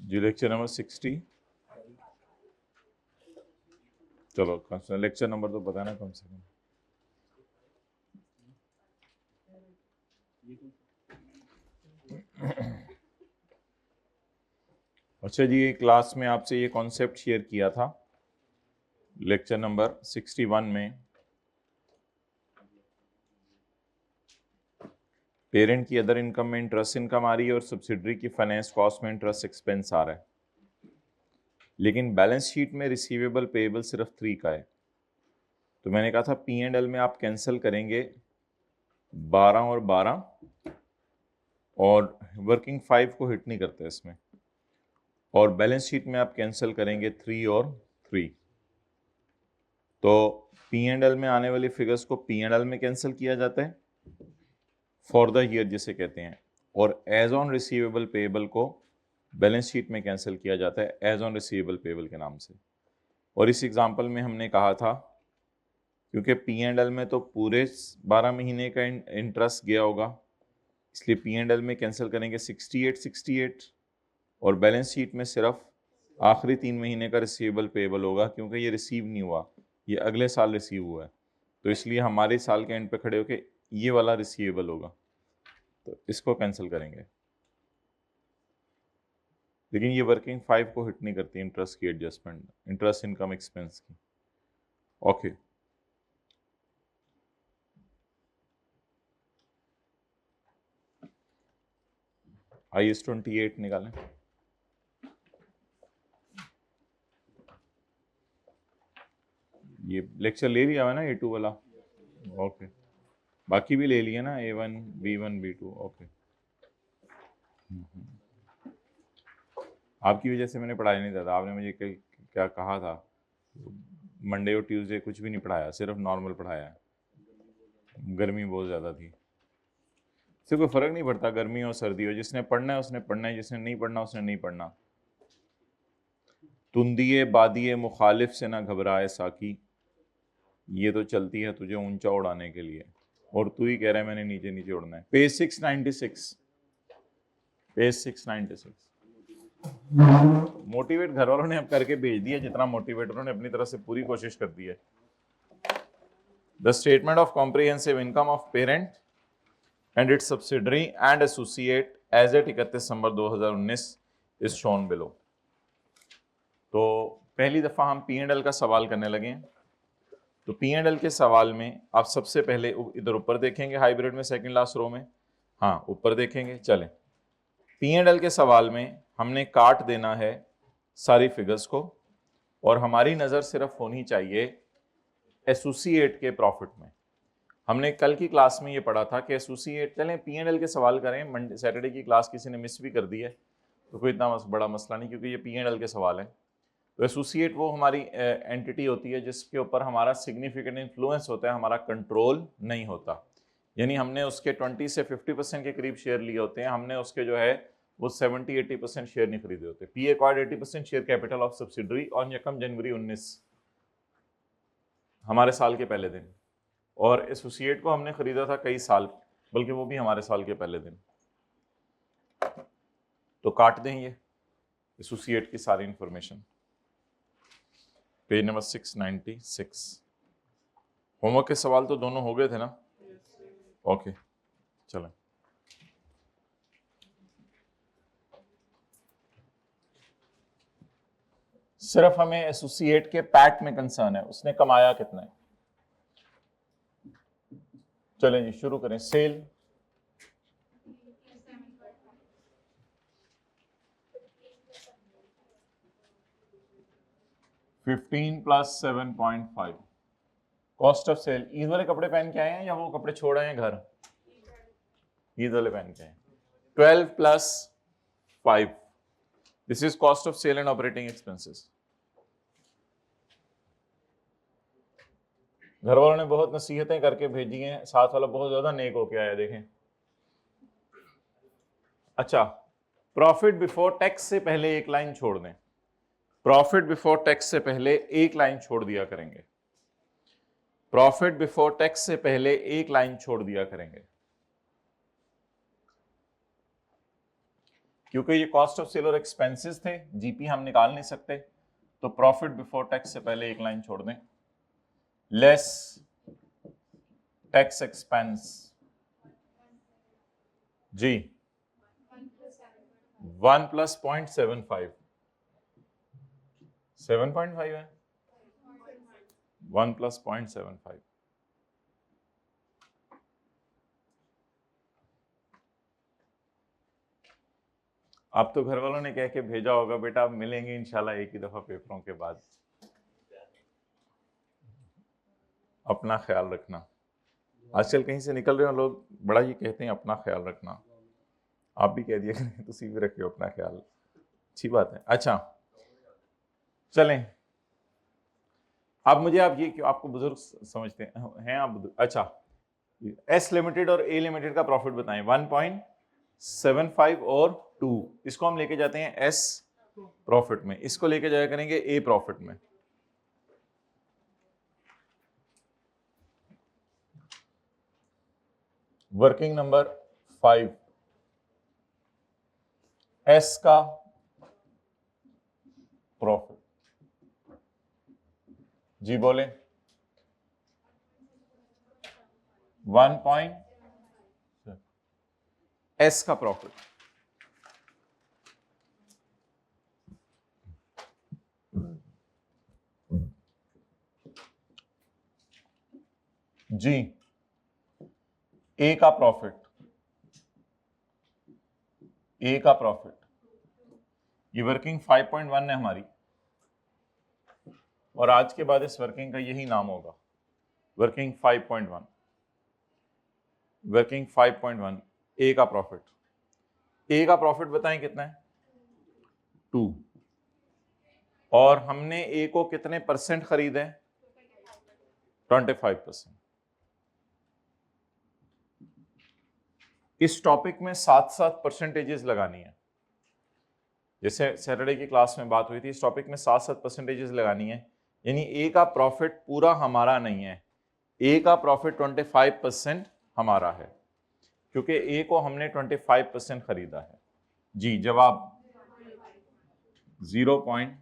जी lecture number 60। चलो lecture number तो बताना कम से कम। अच्छा जी, क्लास में आपसे ये कॉन्सेप्ट शेयर किया था लेक्चर नंबर 61 में। पेरेंट की अदर इनकम में इंटरेस्ट इनकम आ रही है और सब्सिडरी की फाइनेंस कॉस्ट में इंटरेस्ट एक्सपेंस आ रहा है, लेकिन बैलेंस शीट में रिसीवेबल पेएबल सिर्फ 3 का है। तो मैंने कहा था P&L में आप कैंसिल करेंगे 12 और 12 और वर्किंग 5 को हिट नहीं करते इसमें, और बैलेंस शीट में आप कैंसिल करेंगे 3 और 3। तो P&L में आने वाली फिगर्स को P&L में कैंसिल किया जाता है फॉर द ईयर जिसे कहते हैं, और एज ऑन रिसीवेबल पेएबल को बैलेंस शीट में कैंसिल किया जाता है एज ऑन रिसीवेबल पेएबल के नाम से। और इस एग्जांपल में हमने कहा था क्योंकि P&L में तो पूरे 12 महीने का इंटरेस्ट गया होगा, इसलिए P&L में कैंसिल करेंगे 68 और बैलेंस शीट में सिर्फ आखिरी 3 महीने का रिसीवेबल पेएबल होगा, क्योंकि ये रिसीव नहीं हुआ, ये अगले साल रिसीव हुआ है, तो इसलिए हमारे साल के एंड पे खड़े होके ये वाला रिसीवेबल होगा, तो इसको कैंसिल करेंगे। लेकिन ये वर्किंग 5 को हिट नहीं करती इंटरेस्ट की एडजस्टमेंट, इंटरेस्ट इनकम एक्सपेंस की। ओके IS 28 निकालें। ये लेक्चर ले लिया है ना A2 वाला? ओके, बाकी भी ले लिए ना A1 B1 B2। ओके, आपकी वजह से मैंने पढ़ाया नहीं था, आपने मुझे क्या कहा था, मंडे और ट्यूसडे कुछ भी नहीं पढ़ाया, सिर्फ नॉर्मल पढ़ाया है। गर्मी बहुत ज़्यादा थी, इससे कोई फ़र्क नहीं पड़ता गर्मी हो सर्दी हो, जिसने पढ़ना है उसने पढ़ना है, जिसने नहीं पढ़ना उसने नहीं पढ़ना। तुंदिए बादिए मुखालिफ से ना घबराए साकी, ये तो चलती है तुझे ऊंचा उड़ाने के लिए, और तू ही कह रहा है मैंने नीचे नीचे उड़ना है। Page 696, page 696। मोटिवेट घर वालों ने अब करके भेज दिया, जितना मोटिवेट उन्होंने अपनी तरफ से पूरी कोशिश कर दी है। The statement of comprehensive income of parent and its subsidiary and associate as at 31 December 2019 is shown below. तो पहली दफा हम P&L का सवाल करने लगे। तो P&L के सवाल में आप सबसे पहले इधर ऊपर देखेंगे, हाइब्रिड में सेकंड लास्ट रो में, हाँ ऊपर देखेंगे। चलें, P&L के सवाल में हमने काट देना है सारी फिगर्स को, और हमारी नज़र सिर्फ होनी चाहिए एसोसिएट के प्रॉफिट में। हमने कल की क्लास में ये पढ़ा था कि एसोसिएट, चलें P&L के सवाल करें, मंडे सैटरडे की क्लास किसी ने मिस भी कर दी है तो कोई इतना बड़ा मसला नहीं, क्योंकि ये P&L के सवाल हैं। तो एसोसिएट वो हमारी एंटिटी होती है जिसके ऊपर हमारा सिग्निफिकेंट इन्फ्लुएंस होता है, हमारा कंट्रोल नहीं होता। यानी हमने उसके 20 से 50% के करीब शेयर लिए होते हैं, हमने उसके जो है वो 70-80% शेयर नहीं खरीदे होते। P acquired 80% share capital of subsidiary on यकम जनवरी 19, हमारे साल के पहले दिन, और एसोसिएट को हमने खरीदा था कई साल, बल्कि वो भी हमारे साल के पहले दिन। तो काट दें ये एसोसिएट की सारी इंफॉर्मेशन। Page number 696। होमवर्क के सवाल तो दोनों हो गए थे ना? ओके चलें। सिर्फ हमें एसोसिएट के पैट में कंसर्न है, उसने कमाया कितना है। चलें जी शुरू करें। Sale 15 plus 7.5। Cost of sale, Eid वाले कपड़े पहन के आए हैं या वो कपड़े छोड़ आए हैं घर? ईद वाले पहन के आए। 12 plus 5, this is cost of sale and operating expenses. घर वालों ने बहुत नसीहतें करके भेजी हैं, साथ वाला बहुत ज्यादा नेक होके आया, देखें। अच्छा, प्रॉफिट बिफोर टैक्स से पहले एक लाइन छोड़ दें, प्रॉफिट बिफोर टैक्स से पहले एक लाइन छोड़ दिया करेंगे, प्रॉफिट बिफोर टैक्स से पहले एक लाइन छोड़ दिया करेंगे। क्योंकि ये कॉस्ट ऑफ सेल और एक्सपेंसेस थे, जीपी हम निकाल नहीं सकते, तो प्रॉफिट बिफोर टैक्स से पहले एक लाइन छोड़ दें, लेस टैक्स एक्सपेंस। जी 1 प्लस 0.75, 7.5 है, 1 प्लस 0.75। आप तो घर वालों ने कह के भेजा होगा बेटा आप मिलेंगे इंशाल्लाह एक ही दफा पेपरों के बाद, अपना ख्याल रखना। आजकल कहीं से निकल रहे हो लोग बड़ा ही कहते हैं अपना ख्याल रखना, आप भी कह दिया करें तो भी रखियो अपना ख्याल, अच्छी बात है। अच्छा चलें, अब मुझे आप ये क्यों आपको बुजुर्ग समझते हैं आप बुजुर्ग। अच्छा एस लिमिटेड और ए लिमिटेड का प्रॉफिट बताएं, 1.75 और 2, इसको हम लेके जाते हैं एस प्रॉफिट में, इसको लेके जाया करेंगे ए प्रॉफिट में। वर्किंग नंबर 5, एस का प्रॉफिट, जी बोले 1. एस का प्रॉफिट, जी ए का प्रॉफिट, ए का प्रॉफिट, ये वर्किंग 5.1 है हमारी, और आज के बाद इस वर्किंग का यही नाम होगा, वर्किंग 5.1, वर्किंग 5.1 ए का प्रॉफिट। ए का प्रॉफिट बताएं कितना है, 2, और हमने ए को कितने परसेंट खरीदे, 25%। इस टॉपिक में 7-7 परसेंटेजेस लगानी है, जैसे सैटरडे की क्लास में बात हुई थी, इस टॉपिक में 7-7 परसेंटेजेस लगानी है, यानी ए का प्रॉफिट पूरा हमारा नहीं है, ए का प्रॉफिट 25% हमारा है, क्योंकि ए को हमने 25% खरीदा है। जी जवाब 0.5।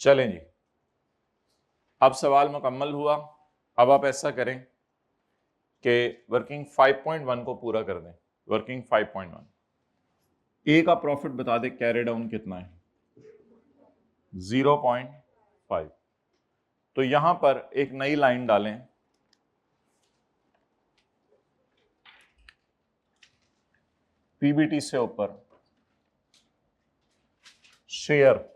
चलें जी, अब सवाल मुकम्मल हुआ। अब आप ऐसा करें कि वर्किंग 5.1 को पूरा कर दें, वर्किंग 5.1, ए का प्रॉफिट बता दे कैरी डाउन कितना है, 0.5। तो यहां पर एक नई लाइन डालें, पीबीटी से ऊपर share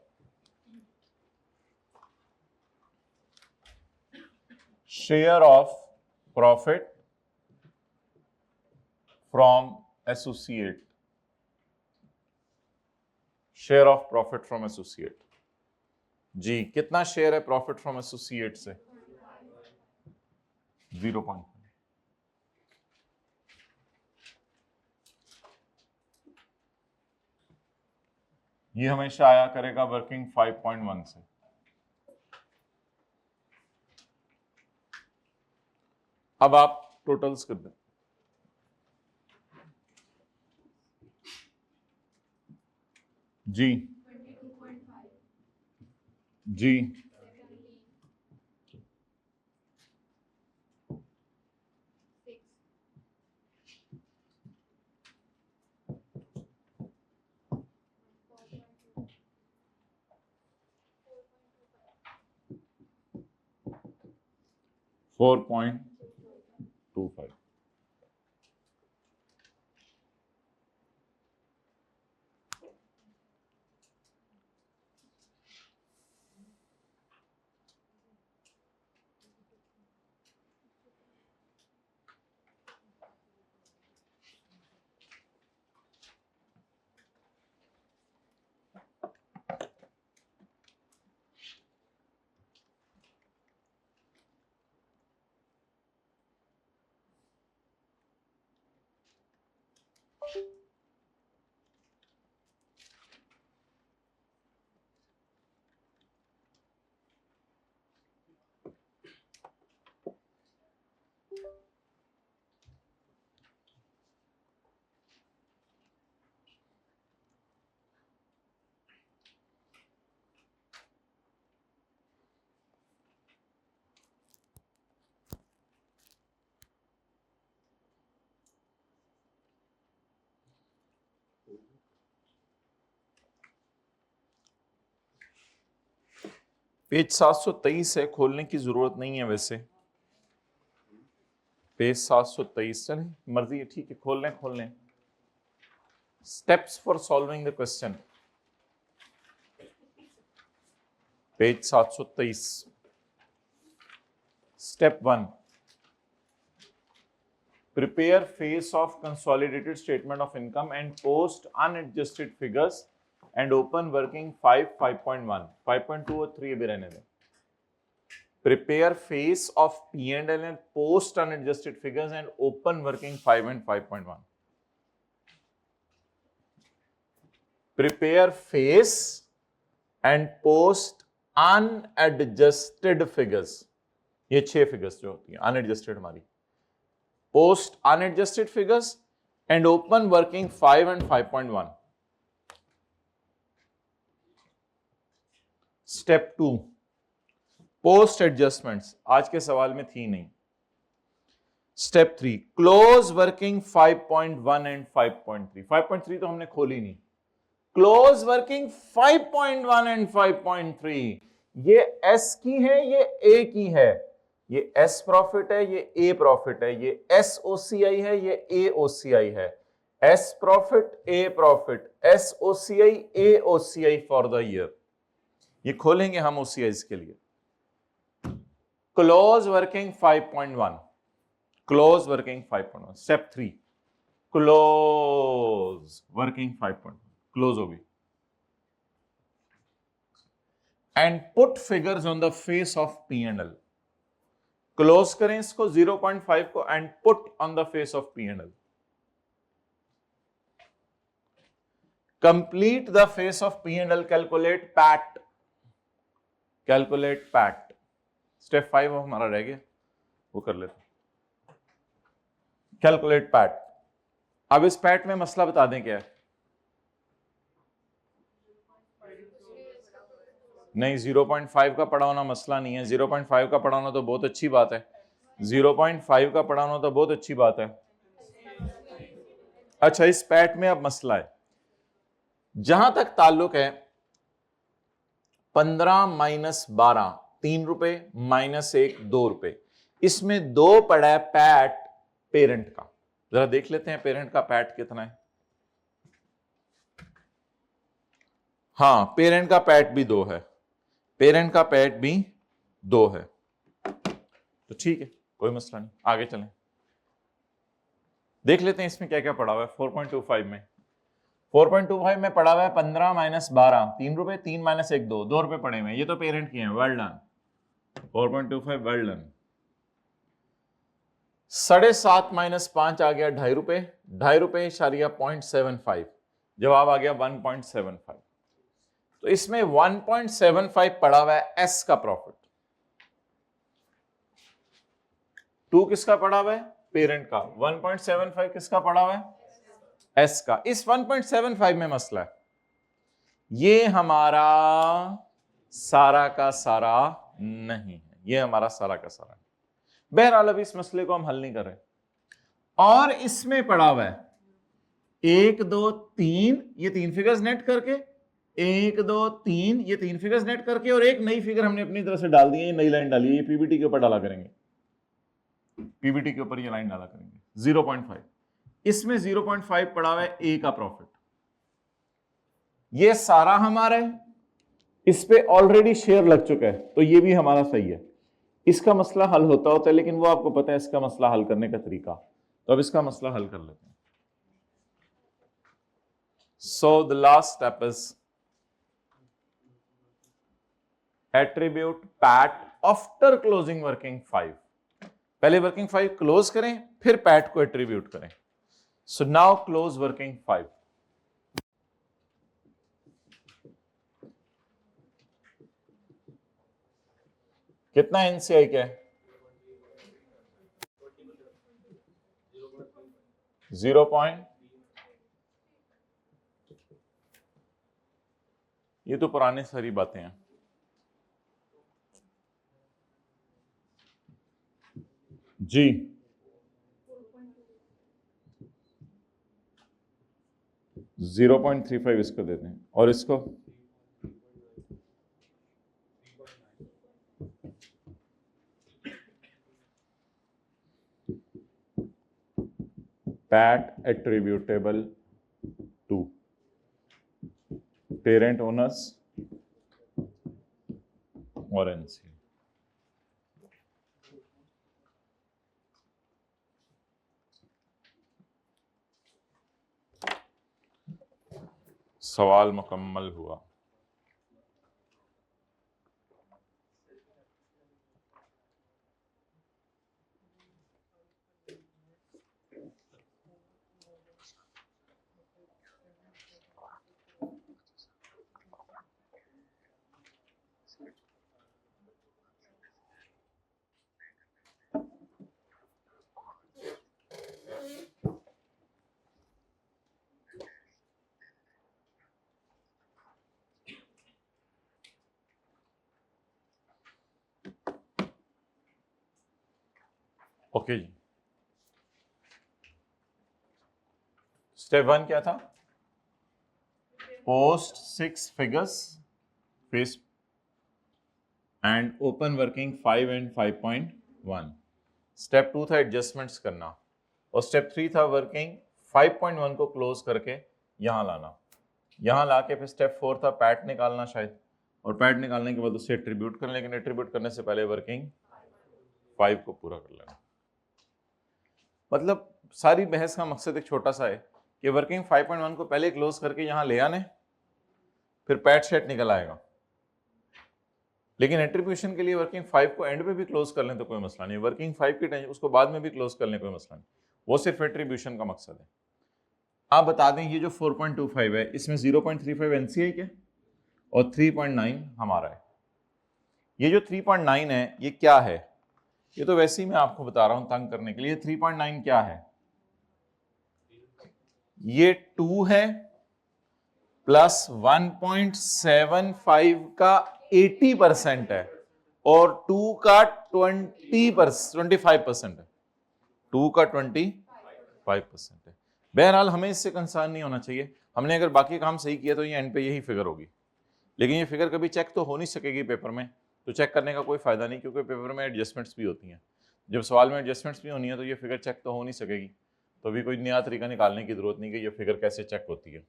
of profit from associate, share of profit from associate. जी कितना शेयर है प्रॉफिट फ्रॉम एसोसिएट से, 0. ये हमेशा आया करेगा वर्किंग 5.1 से। अब आप टोटल्स कर दें, जी जी 4.25। पेज 723 है, खोलने की जरूरत नहीं है वैसे। पेज 723, चले मर्जी है, ठीक है, खोल लें। Steps for solving the question, page 723। Step 1, prepare face of consolidated statement of income and post unadjusted figures and open working 5, 5.1, 5.2 और 3 भी रहने दें। Prepare face of P&L and post unadjusted figures and open working 5 and 5.1. Prepare face and post unadjusted figures, ये 6 figures जो होती हैं unadjusted हमारी। Post unadjusted figures and open working 5 and 5.1. Step 2, post adjustments, आज के सवाल में थी नहीं। Step 3, close working 5.1 and 5.3. 5.3 तो हमने खोली नहीं। Close working 5.1 and 5.3, ये S की है, ये A की है। ये S प्रॉफिट है, ये A प्रॉफिट है, ये S OCI है, ये A OCI है। S profit, A profit, S OCI, A OCI for the year. ये खोलेंगे हम OCIs के लिए। क्लोज वर्किंग 5.1, क्लोज working 5.1। Step 3, close working 5.1, close होगी and put figures on the face of P&L। Close करें इसको 0.5 को and put on the face of P&L। Complete the face of P&L, calculate PAT, calculate PAT. Step 5 हमारा रह गया, वो कर लेते। Calculate PAT. अब इस पैट में मसला बता दें क्या है। नहीं, 0.5 का पढ़ा होना मसला नहीं है। 0.5 का पढ़ा होना तो बहुत अच्छी बात है। 0.5 का पढ़ा होना तो बहुत अच्छी बात है। अच्छा, इस पैट में अब मसला है, जहां तक ताल्लुक है 15 माइनस 12, 3 रुपए, माइनस 1, 2 रुपए, इसमें 2 पड़ा है पैट पेरेंट का। जरा देख लेते हैं पेरेंट का पैट कितना है। हाँ, पेरेंट का पैट भी 2 है, पेरेंट का पैट भी 2 है, तो ठीक है, कोई मसला नहीं। आगे चलें, देख लेते हैं इसमें क्या क्या पड़ा हुआ है। 4.25 में 4.25 में पड़ा हुआ है 15 माइनस 12, 3 रुपए, 3 माइनस 1, 2, 2 रुपए पड़े हुए हैं। ये तो पेरेंट के हैं, well done. 4.25 well done. 7.5 minus 5 आ गया 2.5 रुपए, 2.5 रुपए इशारिया 0.75, जवाब आ गया 1.75। तो इसमें 1.75 पड़ा हुआ है एस का प्रॉफिट। 2 किसका पड़ा हुआ है? पेरेंट का। 1.75 किसका पड़ा हुआ है? एस का। इस 1.75 में मसला है, ये हमारा सारा का सारा नहीं है, ये हमारा सारा का सारा नहीं। बहरहाल अभी इस मसले को हम हल नहीं कर रहे। और इसमें पड़ा हुआ है 1, 2, 3, ये 3 फिगर्स नेट करके, 1, 2, 3, ये 3 फिगर्स नेट करके, और एक नई फिगर हमने अपनी तरफ से डाल दी है, ये नई लाइन डाली है, ये पीबीटी के ऊपर डाला करेंगे, पीबीटी के ऊपर ये लाइन डाला करेंगे। 0.5, इसमें 0.5 पड़ा हुआ है ए का प्रॉफिट, ये सारा हमारा है, इस पे ऑलरेडी शेयर लग चुका है, तो ये भी हमारा सही है। इसका मसला हल होता है, लेकिन वो आपको पता है इसका मसला हल करने का तरीका, तो अब इसका मसला हल कर लेते हैं। So the last step is attribute PAT after closing working 5। पहले वर्किंग 5 क्लोज करें, फिर पैट को एट्रीब्यूट करें। So now close working 5। कितना एनसीआई क्या है? 0. ये तो पुरानी सारी बातें हैं। जी 0.35 इसको देते हैं, और इसको PAT attributable to parent owners or NCA. सवाल मुकम्मल हुआ। ओके जी, स्टेप 1 क्या था? Post 6 figures face and open working 5 and 5.1। Step 2 था एडजस्टमेंट्स करना, और स्टेप 3 था वर्किंग 5.1 को क्लोज करके यहां लाना। यहां लाके फिर स्टेप 4 था पैट निकालना शायद, और पैट निकालने के बाद उसे एट्रीब्यूट करना, लेकिन एट्रीब्यूट करने से पहले वर्किंग 5 को पूरा कर लेना। मतलब सारी बहस का मकसद एक छोटा सा है कि वर्किंग 5.1 को पहले क्लोज करके यहां ले आने, फिर पैट शेट निकल आएगा। लेकिन एट्रीब्यूशन के लिए वर्किंग 5 को एंड पे भी क्लोज कर लें तो कोई मसला नहीं, वर्किंग 5 की टेंशन उसको बाद में भी क्लोज कर लें कोई मसला नहीं, वो सिर्फ एट्रीब्यूशन का मकसद है। आप बता दें ये जो 4.25 है इसमें 0.35 NCA क्या और 3.9 हमारा है। ये जो 3.9 है ये क्या है? ये तो वैसे ही मैं आपको बता रहा हूं तंग करने के लिए। 3.9 क्या है? ये 2 है प्लस 1.75 का 80% है और 2 का 25% है। 2 का 25% है। बहरहाल हमें इससे कंसर्न नहीं होना चाहिए, हमने अगर बाकी काम सही किया तो ये एंड पे यही फिगर होगी, लेकिन ये फिगर कभी चेक तो हो नहीं सकेगी पेपर में, तो चेक करने का कोई फायदा नहीं, क्योंकि पेपर में एडजस्टमेंट्स भी होती हैं। जब सवाल में एडजस्टमेंट्स भी होनी है तो ये फिगर चेक तो हो नहीं सकेगी, तो अभी कोई नया तरीका निकालने की जरूरत नहीं कि ये फिगर कैसे चेक होती है।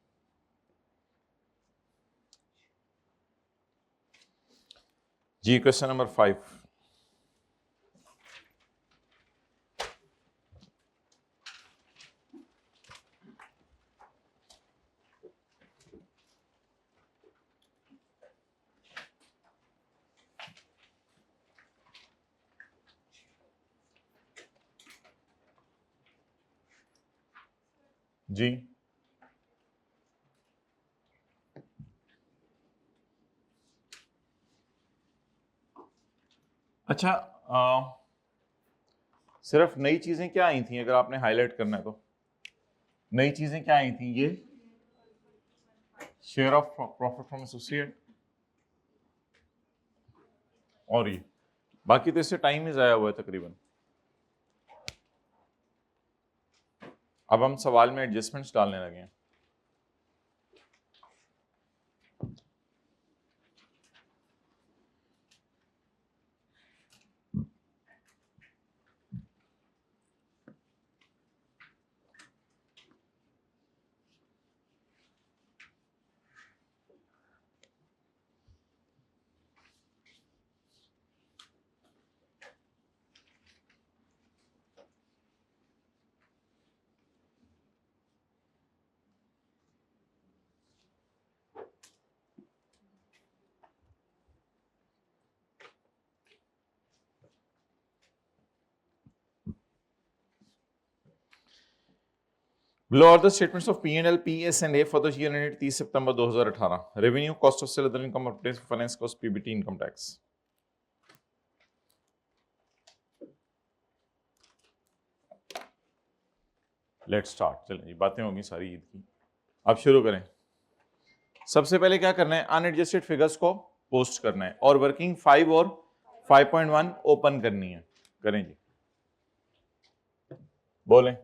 जी क्वेश्चन नंबर 5। जी अच्छा, सिर्फ नई चीजें क्या आई थी अगर आपने हाईलाइट करना है तो? नई चीजें क्या आई थी? ये share of profit from associate, और ये बाकी तो इससे टाइम ही जाया हुआ है तकरीबन। अब हम सवाल में एडजस्टमेंट्स डालने लगे हैं। Below are the statements of P&L, PS and A for the year ended 30 September 2018. Revenue, cost of sale, other income, finance cost, PBT, income tax. Let's start. चलें जी, बातें होंगी सारी ईद की। अब शुरू करें। सबसे पहले क्या करना है? अनएडजस्टेड फिगर्स को पोस्ट करना है और वर्किंग 5 और 5.1 ओपन करनी है। करें जी, बोलें।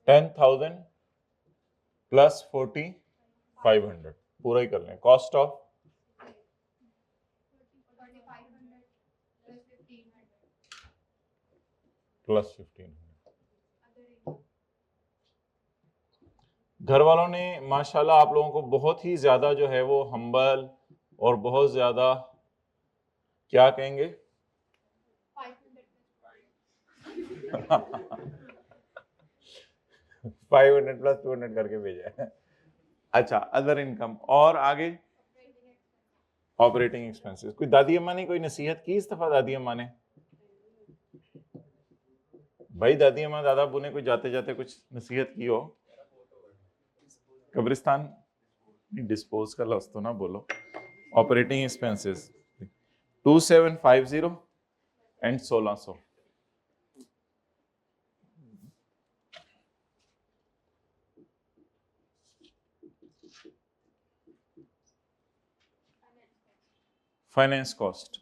10,000 प्लस 40,500 पूरा ही कर लें। Cost of plus 1500। घर वालों ने माशाल्लाह आप लोगों को बहुत ही ज्यादा जो है वो हम्बल और बहुत ज्यादा क्या कहेंगे 500 प्लस 200 करके भेजा है। अच्छा, अदर इनकम और आगे ऑपरेटिंग एक्सपेंसेस। कोई दादी अम्मा ने कोई नसीहत की इस दफा? दादी अम्मा ने भाई, दादी अम्मा दादा अब्बू ने कोई जाते जाते कुछ नसीहत की हो? कब्रिस्तान डिस्पोज का लफ्ज तो ना बोलो। Operating expenses 2750 and 1600। Finance cost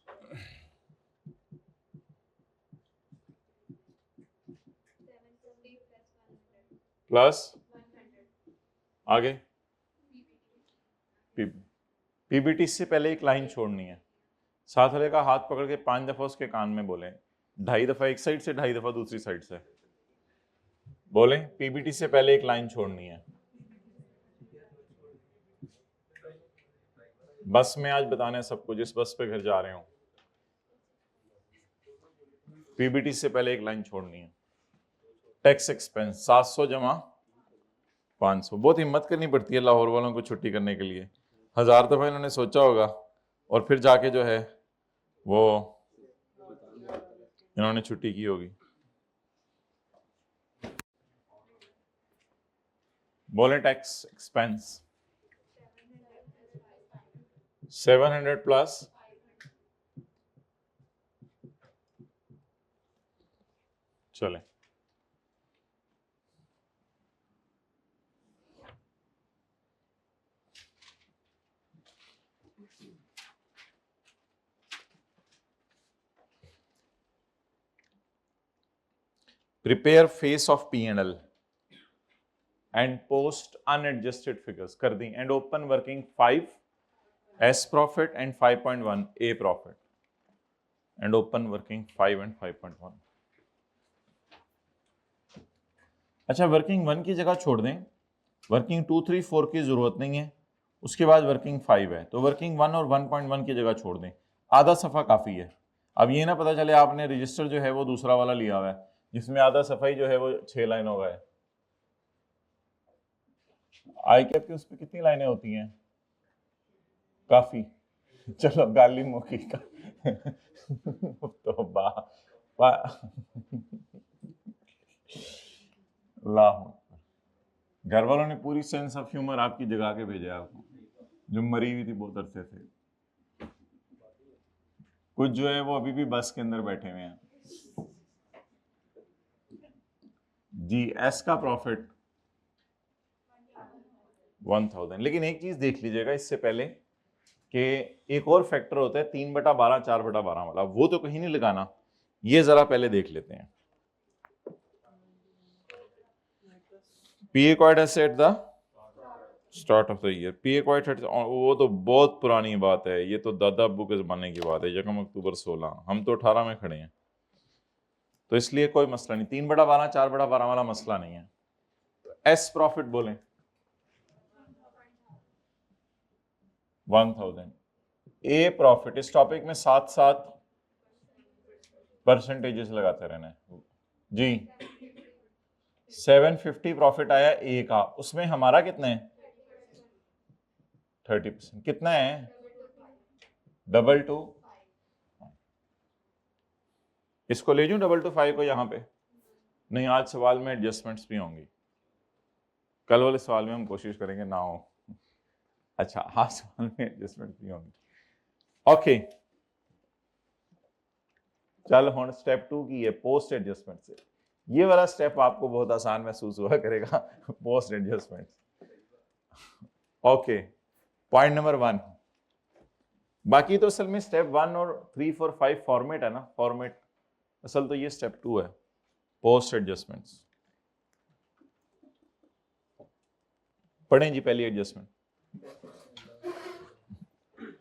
plus आगे पीबीटी से पहले एक लाइन छोड़नी है। साथ वाले का हाथ पकड़ के 5 दफा उसके कान में बोले, 2.5 दफा एक साइड से, 2.5 दफा दूसरी साइड से बोले। पीबीटी से पहले एक लाइन छोड़नी है। बस में आज बताना है सबको जिस बस पे घर जा रहे हो, पीबीटी से पहले एक लाइन छोड़नी है। टैक्स एक्सपेंस 700 जमा 500। बहुत हिम्मत करनी पड़ती है लाहौर वालों को छुट्टी करने के लिए। 1000 दफा इन्होंने सोचा होगा और फिर जाके जो है वो इन्होंने छुट्टी की होगी। बोले टैक्स एक्सपेंस 700 प्लस चले। Prepare face of P&L and post unadjusted figures कर दी and open working 5 S profit and 5.1 A profit and open working 5 and 5.1। अच्छा, वर्किंग 1 की जगह छोड़ दें, वर्किंग 2, 3, 4 की जरूरत नहीं है, उसके बाद वर्किंग 5 है तो वर्किंग 1 और 1.1 की जगह छोड़ दें। आधा सफ़ा काफ़ी है। अब ये ना पता चले आपने रजिस्टर जो है वो दूसरा वाला लिया हुआ है जिसमें आधा सफ़ा ही जो है वो 6 लाइन हो गए। आई कैप की उस पर कितनी लाइनें होती हैं? काफ़ी। चलो गाली मुखी का तो घर वालों ने पूरी सेंस ऑफ ह्यूमर आपकी जगा के भेजा आपको, जो मरी हुई थी बहुत अरसे से। कुछ जो है वो अभी भी बस के अंदर बैठे हुए हैं। जी, एस का प्रॉफिट 1000। लेकिन एक चीज देख लीजिएगा इससे पहले कि एक और फैक्टर होता है 3/12 4/12 वाला, वो तो कहीं नहीं लगाना, ये जरा पहले देख लेते हैं। P acquired asset the start of the year. P acquired वो तो बहुत पुरानी बात है, ये तो दादा अब्बू के जमाने की बात है। 1 अक्टूबर 16, हम तो 18 में खड़े हैं, तो इसलिए कोई मसला नहीं। 3/12 4/12 वाला मसला नहीं है। एस प्रॉफिट बोलें 1000। ए प्रॉफिट, इस टॉपिक में साथ साथ परसेंटेजेस लगाते रहना है जी। 750 प्रॉफिट आया ए का, उसमें हमारा कितना है 30%। कितना है 2 इसको ले जाऊं 2 को यहां पे? नहीं, आज सवाल में एडजस्टमेंट्स भी होंगी, कल वाले सवाल में हम कोशिश करेंगे ना हो। अच्छा, आज सवाल में एडजस्टमेंट्स भी होंगी। ओके, चल हुण स्टेप 2 की है पोस्ट एडजस्टमेंट से। ये वाला स्टेप आपको बहुत आसान महसूस हुआ करेगा post adjustment. Okay, point number 1। बाकी तो असल में स्टेप 1 और 3, 4, 5 फॉर्मेट है ना, फॉर्मेट। असल तो ये स्टेप 2 है, पोस्ट एडजस्टमेंट्स। पढ़ें जी पहली एडजस्टमेंट।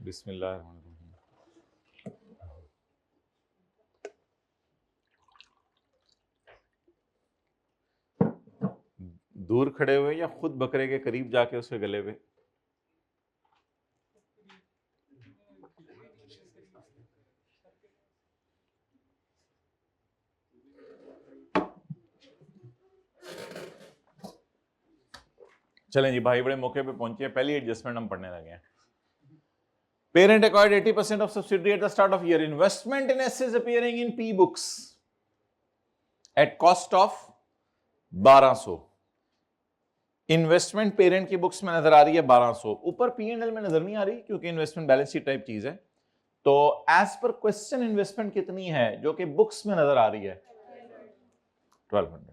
बिस्मिल्लाह। दूर खड़े हुए या खुद बकरे के करीब जाके उसके गले पे? चलें जी, भाई बड़े मौके पे पहुंचे, पहली एडजस्टमेंट हम पढ़ने लगे हैं। Parent acquired 80% of subsidiary at the start of year. Investment in assets appearing in P books at cost of 1200. Investment parent की बुक्स में नजर आ रही है 1200, ऊपर P&L में नजर नहीं आ रही क्योंकि इन्वेस्टमेंट बैलेंस शीट टाइप चीज है। तो एज पर क्वेश्चन इन्वेस्टमेंट कितनी है जो कि बुक्स में नजर आ रही है? 1200।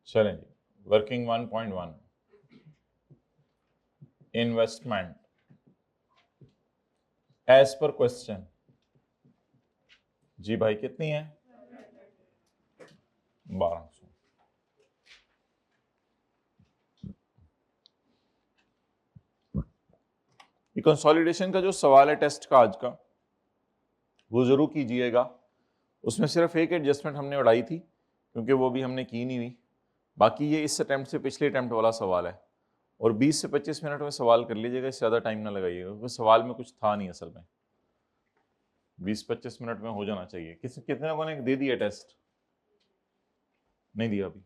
चलें जी, working 1.1 investment as per question. जी भाई कितनी है? 1200। ये कंसोलिडेशन का जो सवाल है टेस्ट का आज का, वो जरूर कीजिएगा। उसमें सिर्फ एक एडजस्टमेंट हमने उड़ाई थी क्योंकि वो भी हमने की नहीं हुई। बाकी ये इस अटेम्प्ट से पिछले अटेम्प्ट वाला सवाल है और 20 से 25 मिनट में सवाल कर लीजिएगा, इससे ज़्यादा टाइम ना लगाइएगा क्योंकि सवाल में कुछ था नहीं असल में। 20-25 मिनट में हो जाना चाहिए। कितने लोगों ने दे दिया टेस्ट? नहीं दिया अभी?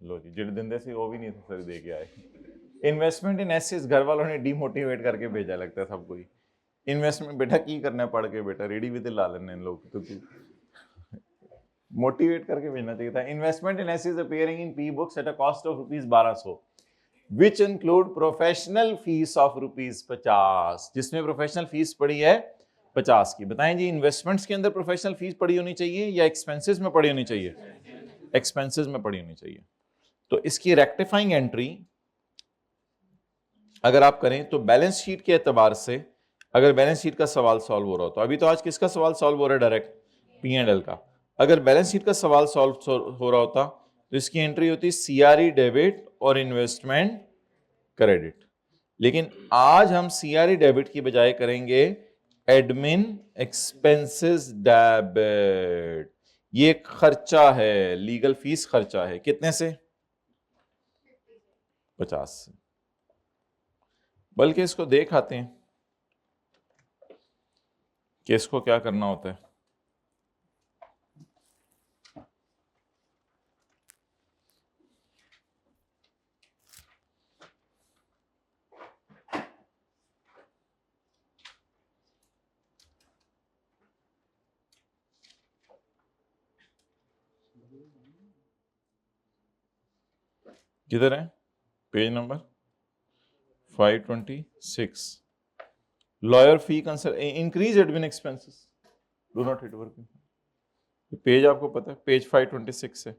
लो जी, जिन दिन से वो भी नहीं सर दे के आए। इन्वेस्टमेंट इन एसेट्स घर वालों ने डीमोटिवेट करके भेजा लगता है सबको ही। इन्वेस्टमेंट बेटा की करना है पढ़ के, बेटा रेडी भी तो ला लेने इन लोग, तो मोटिवेट करके भेजना चाहिए था। Investment in assets appearing in P books at a cost of ₹1200 which include professional fees of ₹50, जिसमें प्रोफेशनल फीस पड़ी है 50 की। बताएं जी, इन्वेस्टमेंट्स के अंदर प्रोफेशनल फीस पड़ी होनी चाहिए या एक्सपेंसेस में पड़ी होनी चाहिए? एक्सपेंसेस में पड़ी होनी चाहिए। तो इसकी रेक्टिफाइंग एंट्री अगर आप करें तो बैलेंस शीट के एतबार से, अगर बैलेंस शीट का सवाल सॉल्व हो रहा हो तो अभी तो आज किसका सवाल सॉल्व हो रहा है? डायरेक्ट P&L का। अगर बैलेंस शीट का सवाल सॉल्व हो रहा होता तो इसकी एंट्री होती CRE डेबिट और इन्वेस्टमेंट क्रेडिट। लेकिन आज हम CRE डेबिट की बजाय करेंगे एडमिन एक्सपेंसेस डेबिट। ये खर्चा है, लीगल फीस खर्चा है। कितने से? 50 से। बल्कि इसको देख आते हैं कि इसको क्या करना होता है। किधर है? Page number 526। Lawyer fee increase admin expenses do not hit working. Page आपको पता है, पेज 526 है,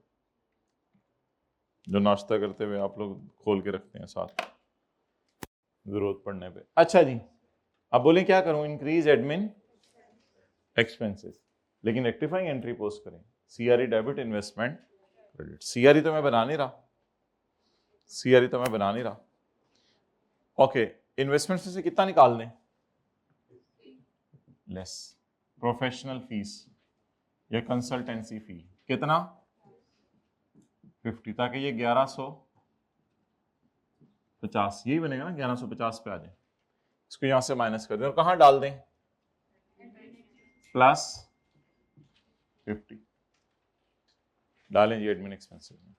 जो नाश्ता करते हुए आप लोग खोल के रखते हैं साथ जरूरत पड़ने पे। अच्छा जी, अब बोले क्या करूं? इंक्रीज एडमिन एक्सपेंसेस, लेकिन रेक्टिफाइंग एंट्री पोस्ट करें CRE debit investment credit. CRE तो मैं बना नहीं रहा, CRE तो मैं बना नहीं रहा। ओके, इन्वेस्टमेंट से कितना निकाल दें? लेस प्रोफेशनल फीस या कंसल्टेंसी फी, कितना? 50, ताकि ये 1150 यही बनेगा ना, 1150 पे आ जाए। इसको यहां से माइनस कर दें और कहां डाल दें? +50 डालें जी एडमिन एक्सपेंसेस में।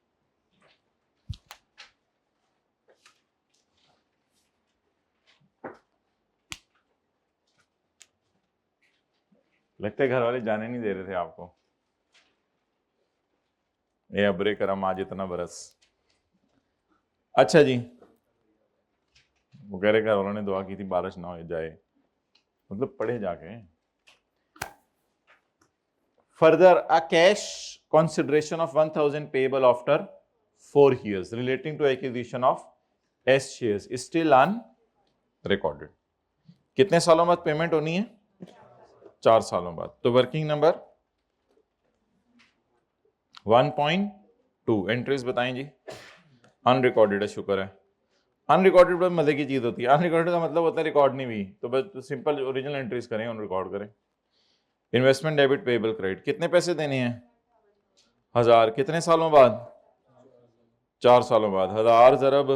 लगता है घर वाले जाने नहीं दे रहे थे आपको। ये अबरे करम आज इतना बरस। अच्छा जी, वो कह रहे घर वालों ने दुआ की थी बारिश ना हो जाए, मतलब पढ़े जाके। Further a cash consideration of 1000 payable after 4 years relating to acquisition of S shares is still unrecorded। कितने सालों बाद पेमेंट होनी है? 4 सालों बाद। तो वर्किंग नंबर 1.2 एंट्रीज बताएं जी। अनरिकॉर्डेड है, शुक्र है। अनरिकॉर्डेड बहुत मजे की चीज होती है। अनरिकॉर्डेड का मतलब होता है रिकॉर्ड नहीं हुई, तो बस सिंपल ओरिजिनल एंट्रीज करें और रिकॉर्ड करें। इन्वेस्टमेंट डेबिट पेएबल क्रेडिट, कितने पैसे देने हैं? 1000, कितने सालों बाद? 4 सालों बाद। 1000 ज़रब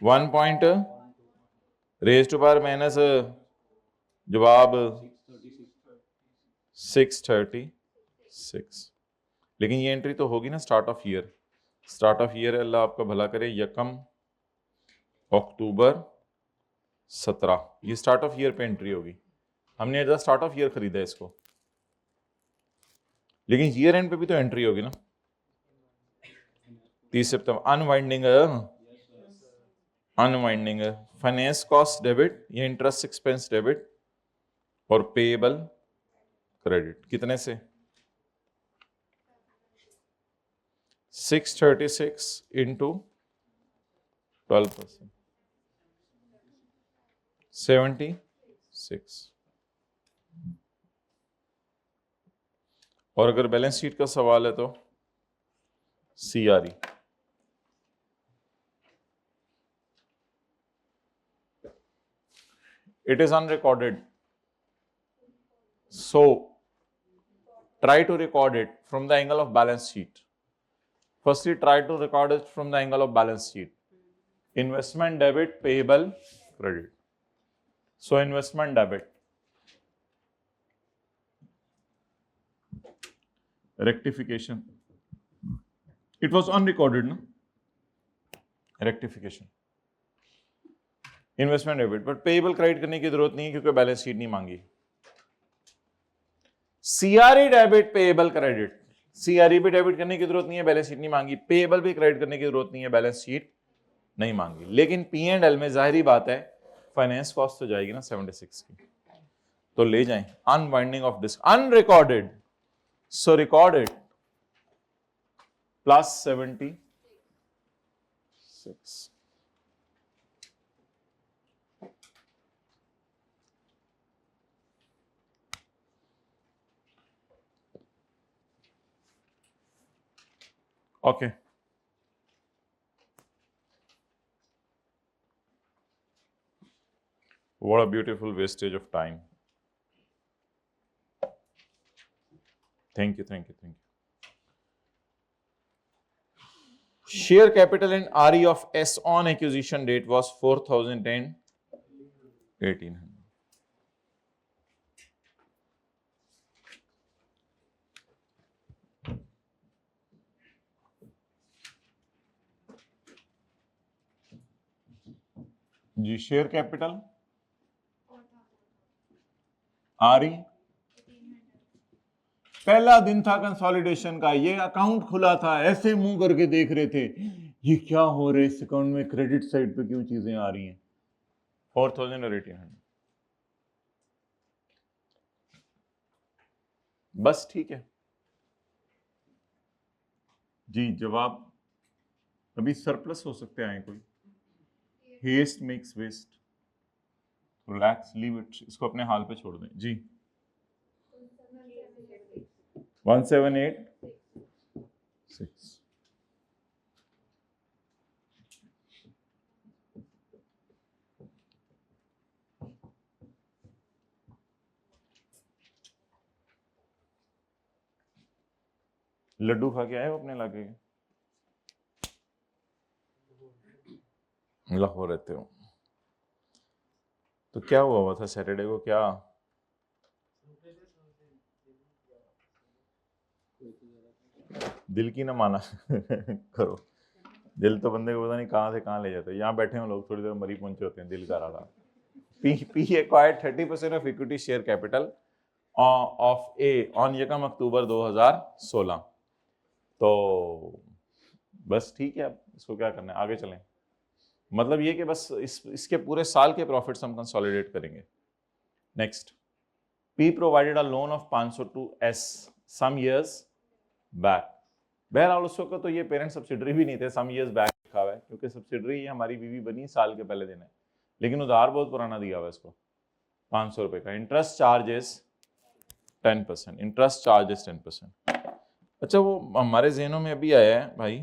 1 point raise to power minus जवाब 636। लेकिन ये एंट्री तो होगी ना start of year. Start of year अल्लाह आपका भला करे 1 अक्टूबर 17, ये स्टार्ट ऑफ ईयर पे एंट्री होगी। हमने at the start of year खरीदा है इसको, लेकिन ईयर एंड पे भी तो एंट्री होगी ना 30 सितंबर। अनवाइंडिंग फाइनेंस कॉस्ट डेबिट, ये इंटरेस्ट एक्सपेंस डेबिट और पेएबल क्रेडिट, कितने से? 636 इंटू 12%, 76। और अगर बैलेंस शीट का सवाल है तो CRE। It is unrecorded, so try to record it from the angle of balance sheet. Firstly, try to record it from the angle of balance sheet. Investment debit, payable credit. So investment debit, rectification. It was unrecorded, no? Rectification. Investment debit, but payable credit करने की जरूरत नहीं है क्योंकि balance sheet नहीं मांगी। CRE debit payable credit, CRE भी debit करने की जरूरत नहीं है, बैलेंस शीट नहीं मांगी। पेएबल भी क्रेडिट करने की जरूरत नहीं है, बैलेंस शीट नहीं मांगी। लेकिन P&L में जाहिर बात है फाइनेंस कॉस्ट तो जाएगी ना 76 की, तो ले जाएं। Unwinding of disc unrecorded, so recorded plus 76। Okay. What a beautiful wastage of time. Thank you. Share capital in RE of S on acquisition date was 4,000 and 1,800. जी शेयर कैपिटल RE, पहला दिन था कंसोलिडेशन का, ये account खुला था, ऐसे मुंह करके देख रहे थे ये क्या हो रहा है इस अकाउंट में, क्रेडिट साइड पे क्यों चीजें आ रही हैं। 4,000 और 1,800, बस ठीक है जी। जवाब अभी सरप्लस हो सकते हैं कोई, haste makes waste, relax, leave it, इसको अपने हाल पे छोड़ दें जी। 1786। लड्डू खा के आए हो अपने इलाके के? लाहौर रहते हो तो क्या हुआ था सैटरडे को? क्या दिल की ना माना करो, दिल तो बंदे को पता नहीं कहाँ से कहाँ ले जाते हैं। यहाँ बैठे हैं लोग, थोड़ी देर मरी पहुंचे होते हैं, दिल का रहा। P acquired 30% of equity share capital of A on 1 अक्टूबर 2016। तो बस ठीक है, अब इसको क्या करना है, आगे चलें। मतलब ये कि बस इसके पूरे साल के प्रॉफिट्स हम कंसोलिडेट करेंगे। Next, P provided a loan of 500 to S some years back. बहरहाल उस वक्त तो ये पेरेंट सब्सिडरी भी नहीं थे, सम इयर्स बैक लिखा हुआ है क्योंकि सब्सिडरी ये हमारी बीवी बनी साल के पहले दिन है, लेकिन उधार बहुत पुराना दिया हुआ है इसको 500 रुपए का। Interest charges 10%, interest charges 10%। अच्छा, वो हमारे जहनों में अभी आया है भाई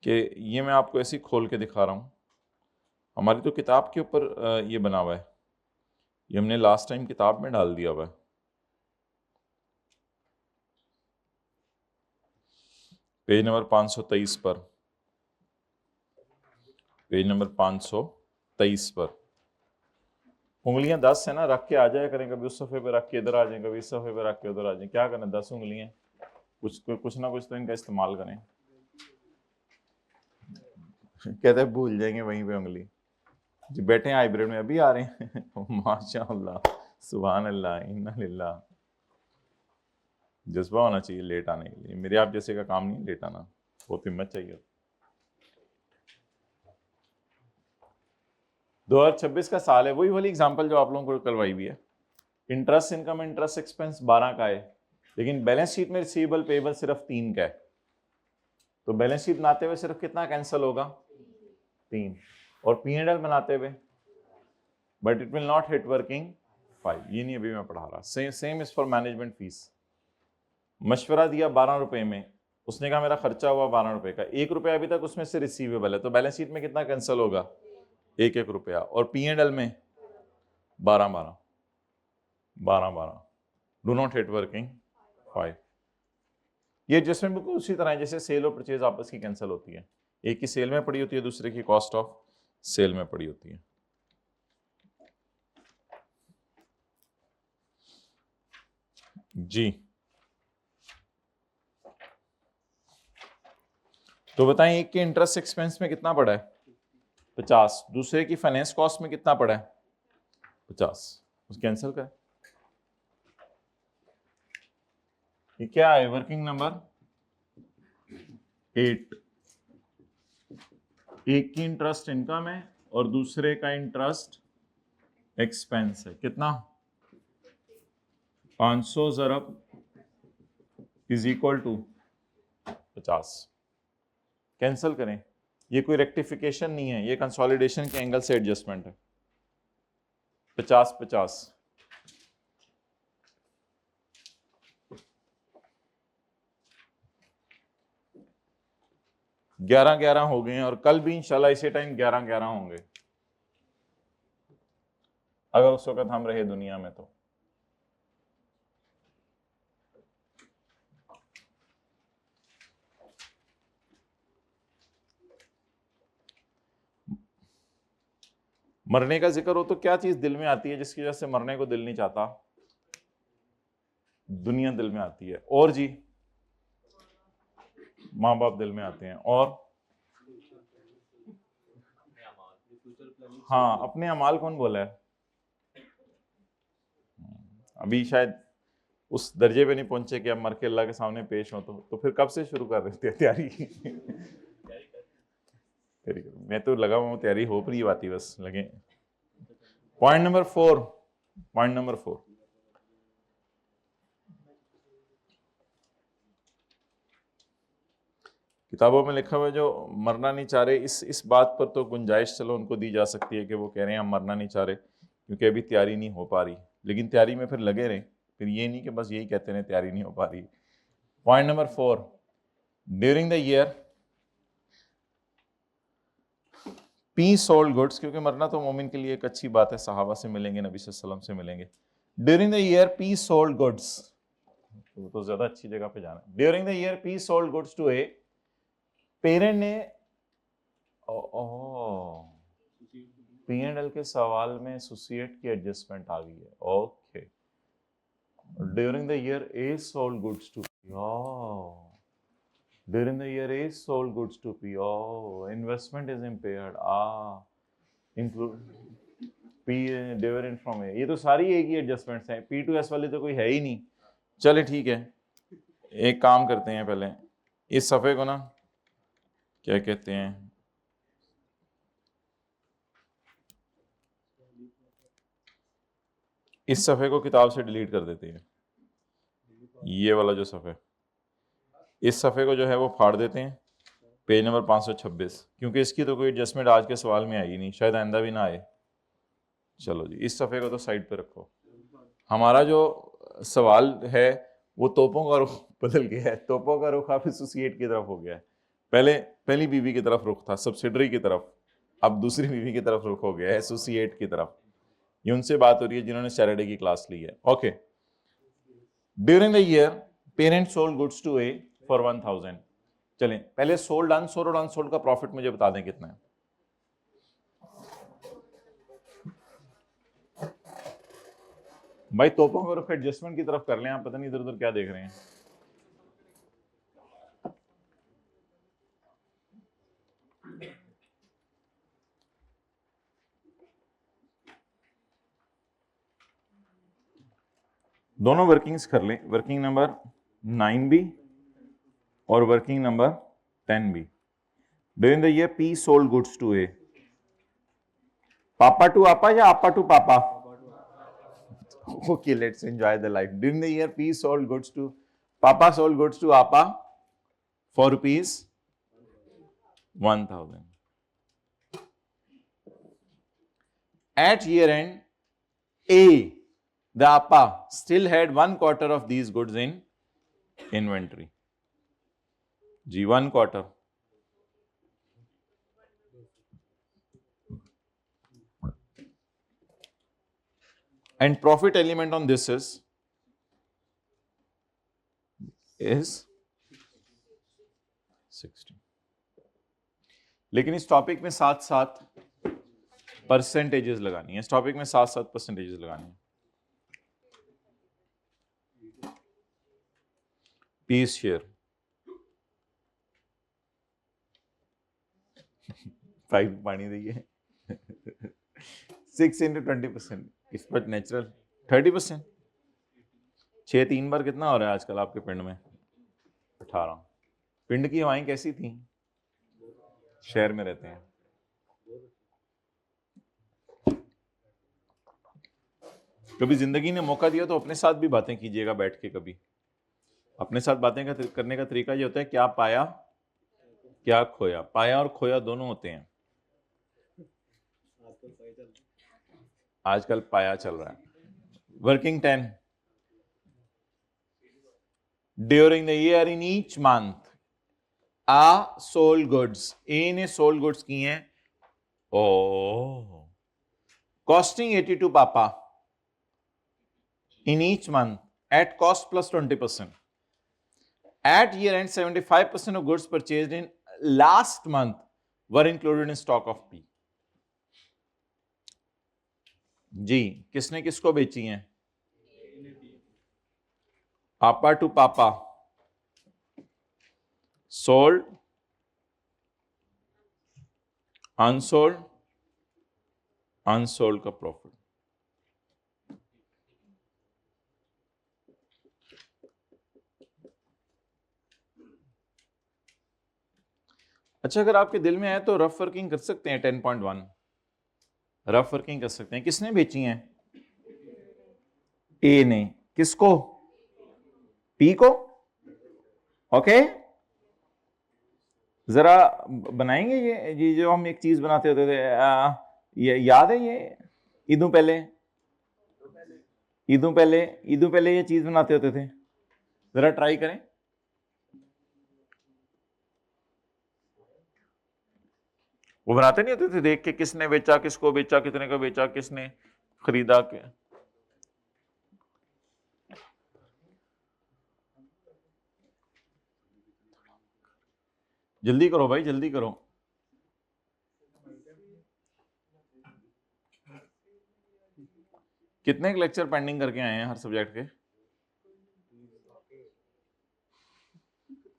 कि ये मैं आपको ऐसे ही खोल के दिखा रहा हूँ, हमारी तो किताब के ऊपर ये बना हुआ है, ये हमने लास्ट टाइम किताब में डाल दिया हुआ है। पेज नंबर 523 पर, पेज नंबर 523 पर। उंगलियां 10 है ना, रख के आ जाए करें, कभी उस सफ़े पे रख के इधर आ जाएं, कभी इस सफ़े पे रख के उधर आ जाएं। क्या करना, 10 उंगलियां, कुछ ना कुछ तो इनका इस्तेमाल करें। कहते हैं भूल जाएंगे वहीं पे उंगली। जी बैठे हैं हाइब्रिड में, अभी आ रहे हैं माशाअल्लाह, सुभान अल्लाह, इन्ना लिल्लाह। जज्बा होना चाहिए लेट आने के लिए। मेरे आप जैसे का काम नहीं लेट आना, बहुत हिम्मत चाहिए। 2026 का साल है, वही वाली एग्जांपल जो आप लोगों को करवाई हुई है। इंटरेस्ट इनकम, इंटरेस्ट एक्सपेंस 12 का है, लेकिन बैलेंस शीट में रिसीवेबल पेबल सिर्फ 3 का है। तो बैलेंस शीट बनाते हुए सिर्फ कितना कैंसिल होगा, 3। और P&L बनाते हुए, but it will not hit working 5। ये नहीं अभी मैं पढ़ा रहा। Same is for management fees. मशवरा दिया 12 रुपए में, उसने कहा मेरा खर्चा हुआ 12 रुपए का, 1 रुपया अभी तक उसमें से रिसीवेबल है, तो बैलेंस शीट में कितना कैंसिल होगा, 1 रुपया। और P&L में 12 डू नॉट हिट वर्किंग 5। ये एडजस्टमेंट बिल्कुल उसी तरह है जैसे सेल और परचेज आपस की कैंसिल होती है। एक की सेल में पड़ी होती है, दूसरे की कॉस्ट ऑफ सेल में पड़ी होती है। जी तो बताएं, एक के इंटरेस्ट एक्सपेंस में कितना पड़ा है, 50। दूसरे की फाइनेंस कॉस्ट में कितना पड़ा है, 50। उस कैंसिल करें। ये क्या है, वर्किंग नंबर 8। एक की इंटरेस्ट इनकम है और दूसरे का इंटरेस्ट एक्सपेंस है, कितना, 500 ज़रब इज इक्वल टू 50। कैंसिल करें। ये कोई रेक्टिफिकेशन नहीं है, ये कंसोलिडेशन के एंगल से एडजस्टमेंट है। 50-50 11-11 हो गए हैं, और कल भी इंशाल्लाह इसी टाइम 11-11 होंगे, अगर उस वक्त हम रहे दुनिया में तो। मरने का जिक्र हो तो क्या चीज दिल में आती है जिसकी वजह से मरने को दिल नहीं चाहता, दुनिया दिल में आती है। और जी, माँ बाप दिल में आते हैं, और हाँ, अपने अमाल कौन बोला है, अभी शायद उस दर्जे पे नहीं पहुंचे कि अब मर के अल्लाह के सामने पेश हो, तो फिर कब से शुरू कर देते हैं तैयारी मैं तो लगा हुआ हूँ तैयारी हो रही बात ही बस लगे। पॉइंट नंबर 4, किताबों में लिखा हुआ है जो मरना नहीं चाह रहे, इस बात पर तो गुंजाइश चलो उनको दी जा सकती है कि वो कह रहे हैं हम मरना नहीं चाह रहे क्योंकि अभी तैयारी नहीं हो पा रही, लेकिन तैयारी में फिर लगे रहे, फिर ये नहीं कि बस यही कहते रहे तैयारी नहीं हो पा रही। Point number 4, during the year P sold goods, क्योंकि मरना तो मोमिन के लिए एक अच्छी बात है, सहाबा से मिलेंगे, नबी सल्लल्लाहु अलैहि वसल्लम से मिलेंगे। During the year P sold goods, तो ज्यादा अच्छी जगह पे जाना है। During the year P sold goods to A, parent ने P&L के सवाल में एसोसिएट की एडजस्टमेंट आ गई है। Okay, during the year A sold goods to P, during the year A sold goods to P, investment is impaired, include P dividend from A. ये तो सारी एक ही एडजस्टमेंट्स हैं, P2S वाली तो कोई है ही नहीं। चले ठीक है, एक काम करते हैं, पहले इस सफ़े को ना क्या कहते हैं, इस सफ़े को किताब से डिलीट कर देते हैं, ये वाला जो सफ़े, इस सफ़े को जो है वो फाड़ देते हैं, पेज नंबर 526, क्योंकि इसकी तो कोई एडजस्टमेंट आज के सवाल में आई नहीं, शायद आइंदा भी ना आए। चलो जी, इस सफ़े को तो साइड पे रखो। हमारा जो सवाल है वो तोपों का रुख बदल गया है, तोपों का रुख आप एसोसिएट की तरफ हो गया है। पहली बीवी की तरफ रुख था, सब्सिडरी की तरफ, अब दूसरी बीवी की तरफ रुख हो गया है, एसोसिएट की तरफ। ये उनसे बात हो रही है जिन्होंने सैटरडे की क्लास ली है। Okay, during the year parent sold goods to A for 1000। चलें पहले सोल्ड अनसोल्ड और अनसोल्ड का प्रॉफिट मुझे बता दें कितना है। भाई तोपों को रख एडजस्टमेंट की तरफ कर लें, आप पता नहीं इधर उधर क्या देख रहे हैं। दोनों वर्किंग्स कर लें, वर्किंग नंबर 9B और working number 10B। During the year P sold goods to A, पापा टू आपा या आपा टू पापा? Okay, let's enjoy the life. During the year P sold goods to Papa sold goods to Appa for rupees 1000. At year end, A, the Appa still had 1/4 of these goods in inventory. G, 1/4. And profit element on this is 60. लेकिन इस topic में साथ साथ percentages लगानी है, इस topic में साथ साथ परसेंटेजेस लगानी है। पीस शेयर 5 पानी दिए 6 into 20%, इस पर नेचुरल 30%। 6 3 बार कितना हो रहा है आजकल आपके पिंड में? 18। पिंड की हवाएं कैसी थी? शहर में रहते हैं। कभी जिंदगी ने मौका दिया तो अपने साथ भी बातें कीजिएगा बैठ के। कभी अपने साथ बातें करने का तरीका ये होता है, क्या पाया क्या खोया। पाया और खोया दोनों होते हैं। आजकल पाया चल रहा है। Working 10, during the year in each month A sold goods, A ने सोल्ड गुड्स की हैं कॉस्टिंग 82 पापा in each month at cost plus 20%. At year end, 75% of goods purchased in last month were included in stock of P. जी, किसने किसको बेची हैं? आपा to पापा सोल्ड अनसोल्ड, अनसोल्ड का प्रॉफिट। अच्छा, अगर आपके दिल में आए तो रफ वर्किंग कर सकते हैं। 10.1 रफ वर्किंग कर सकते हैं। किसने बेची हैं? ए ने। किसको? पी को। ओके, जरा बनाएंगे ये जो हम एक चीज बनाते होते थे, ये याद है? ये ईदों पहले ये चीज बनाते होते थे। जरा ट्राई करें। वो बनाते नहीं होते थे देख के, किसने बेचा, किसको बेचा, कितने का बेचा, किसने खरीदा के। जल्दी करो भाई, जल्दी करो। कितने लेक्चर पेंडिंग करके आए हैं हर सब्जेक्ट के?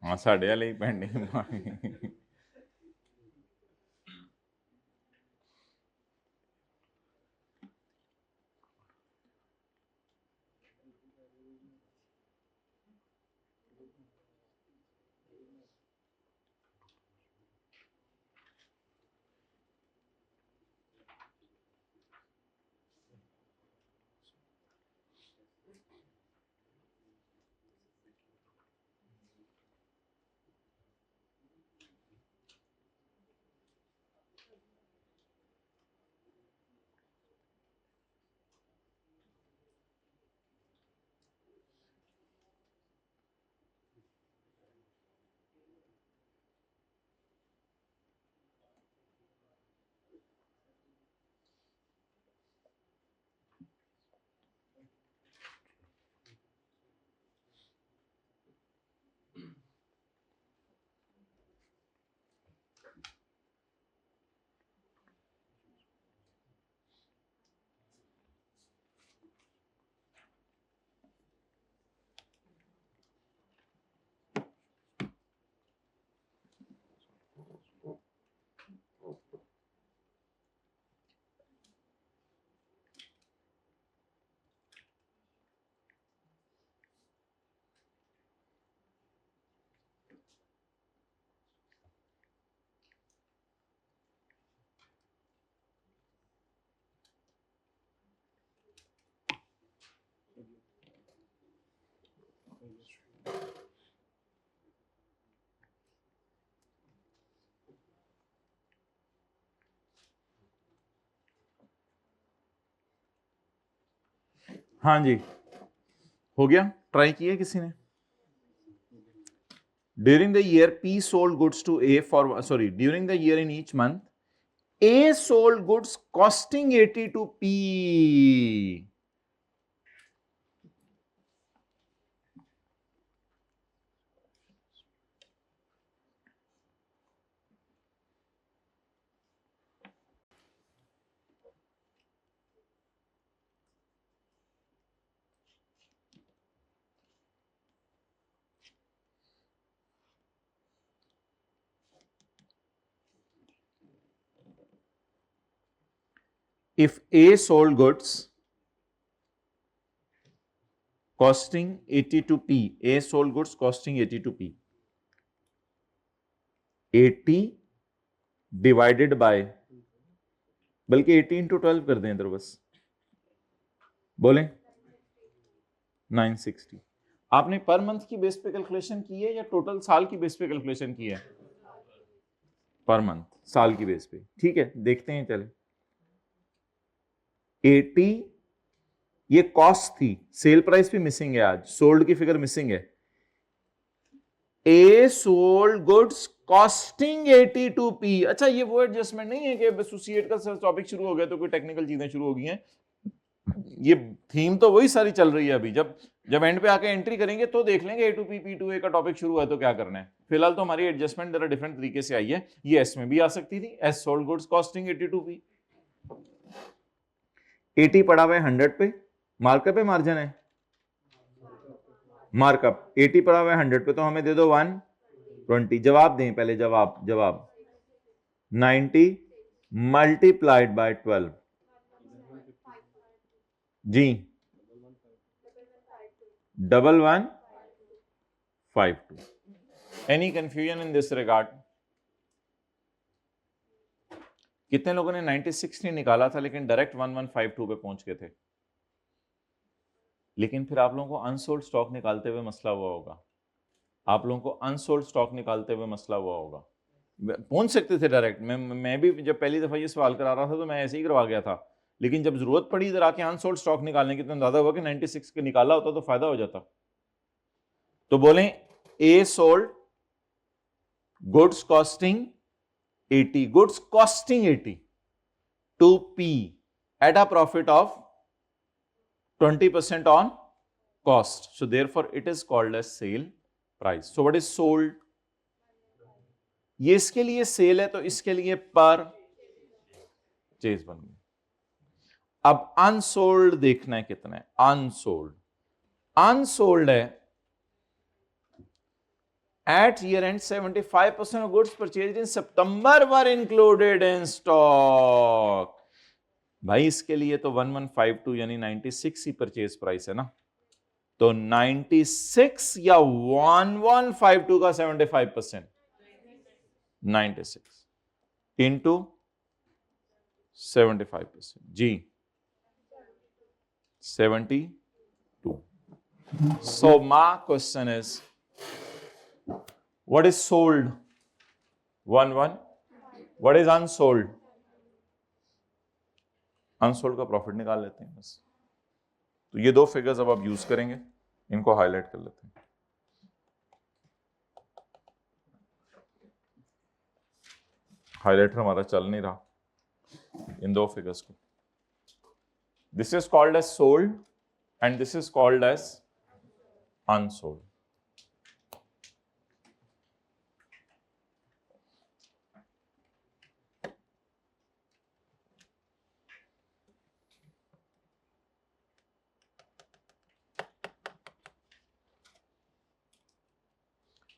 हाँ, साढ़े वाले ही पेंडिंग। हाँ जी, हो गया, ट्राई किया किसी ने? During the year P sold goods to A for, sorry, during the year in each month A sold goods costing 80 to P. If A sold goods costing 80 to P, A sold goods costing 80 to P, 80 divided by, बल्कि 80 into 12 कर दें इधर बस, बोलें 960। आपने per month की base पे calculation की है या टोटल साल की बेस पे कैलकुलेशन की है? पर मंथ, साल की बेस पे, ठीक है, देखते हैं चले। 80 ये कॉस्ट थी, सेल प्राइस भी मिसिंग है, आज सोल्ड की फिगर मिसिंग है। A sold goods costing 80 to P. अच्छा, ये वो एडजस्टमेंट नहीं है कि एसोसिएट का टॉपिक शुरू हो गया तो कोई टेक्निकल चीजें शुरू हो गई हैं। ये थीम तो वही सारी चल रही है अभी, जब जब एंड पे आके एंट्री करेंगे तो देख लेंगे ए टू पी, पी टू ए का टॉपिक शुरू हुआ तो क्या करना है। फिलहाल तो हमारी एडजस्टमेंट जरा डिफरेंट तरीके से आई है। ये एस में भी आ सकती थी, S sold goods costing 80 to P. 80 पड़ा हुआ है 100 पे, मार्कअप है मार्जिन है, मार्कअप 80 पड़ा हुआ है 100 पे, तो हमें दे दो 120। जवाब दें पहले, जवाब 90 मल्टीप्लाइड बाय 12 जी, 1152। Any confusion in this regard? कितने लोगों ने 96 नहीं निकाला था लेकिन डायरेक्ट 1152 पे पहुंच गए थे? लेकिन फिर आप लोगों को अनसोल्ड स्टॉक निकालते हुए मसला हुआ होगा, आप लोगों को अनसोल्ड स्टॉक निकालते हुए मसला हुआ होगा। पहुंच सकते थे डायरेक्ट, मैं भी जब पहली दफा ये सवाल करा रहा था तो मैं ऐसे ही करवा गया था, लेकिन जब जरूरत पड़ी इधर आके अनसोल्ड स्टॉक निकालने की तो अंदाजा हुआ कि 96 के निकाला होता तो फायदा हो जाता। तो बोलें ए sold goods costing 80, goods costing 80 to P at a profit of 20% on cost. So therefore it is called as sale price. So what is sold? ये इसके लिए सेल है तो इसके लिए पर चेज बन गई। अब अनसोल्ड देखना है कितना है। अनसोल्ड है at year end 75% of goods purchased in September were included in stock। भाई इसके लिए तो 1152 यानी 96 ही परचेज प्राइस है ना, तो 96 या 1152 का 75%, 96 into 75% ji 72। So my question is, what is sold? 11। What is unsold? Unsold का प्रॉफिट निकाल लेते हैं बस। तो ये दो फिगर्स अब आप यूज करेंगे, इनको हाईलाइट कर लेते हैं। हाईलाइटर हमारा चल नहीं रहा इन दो फिगर्स को। This is called as sold and this is called as unsold.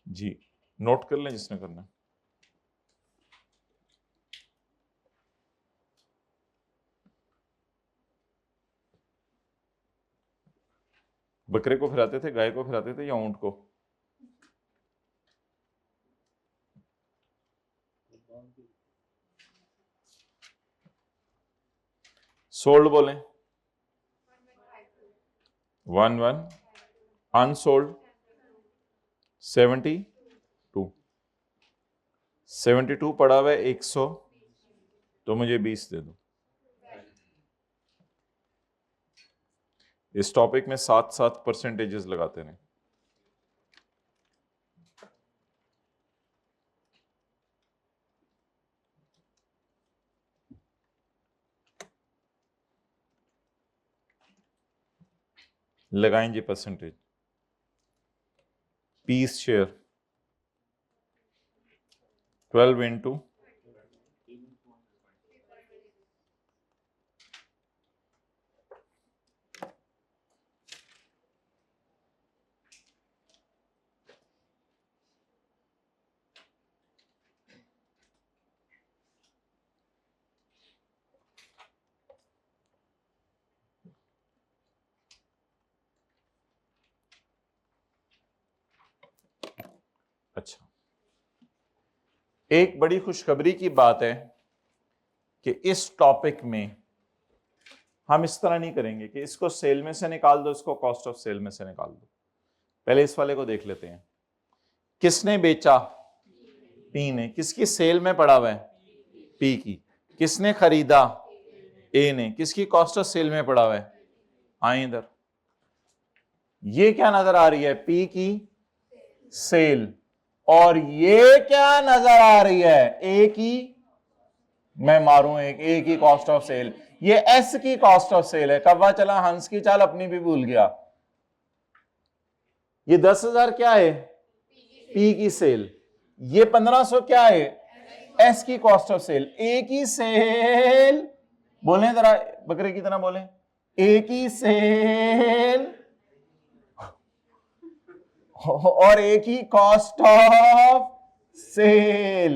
जी नोट कर लें जिसने करना है। बकरे को फिराते थे, गाय को फिराते थे या ऊंट को? सोल्ड बोलें 11, अनसोल्ड 72। 72 पड़ा हुआ है 100, तो मुझे 20 दे दो। इस टॉपिक में 7 परसेंटेजेस लगाते हैं। लगाएं जी परसेंटेज। पीस शेयर 12 इंटू अच्छा, एक बड़ी खुशखबरी की बात है कि इस टॉपिक में हम इस तरह नहीं करेंगे कि इसको सेल में से निकाल दो, इसको कॉस्ट ऑफ सेल में से निकाल दो। पहले इस वाले को देख लेते हैं। किसने बेचा? पी ने। किसकी सेल में पड़ा हुआ है? पी की। किसने खरीदा? ए ने। किसकी कॉस्ट ऑफ सेल में पड़ा हुआ है? आए इधर, ये क्या नजर आ रही है? पी की सेल। और ये क्या नजर आ रही है? ए की, मैं मारूं एक, ए की कॉस्ट ऑफ सेल। ये एस की कॉस्ट ऑफ सेल है। कब्बा चला हंस की चाल अपनी भी भूल गया। ये 10,000 क्या है? पी की सेल। ये 1500 क्या है? एस की कॉस्ट ऑफ सेल। ए की सेल, बोले जरा बकरे की तरह बोले, ए की सेल और ए की कॉस्ट ऑफ सेल।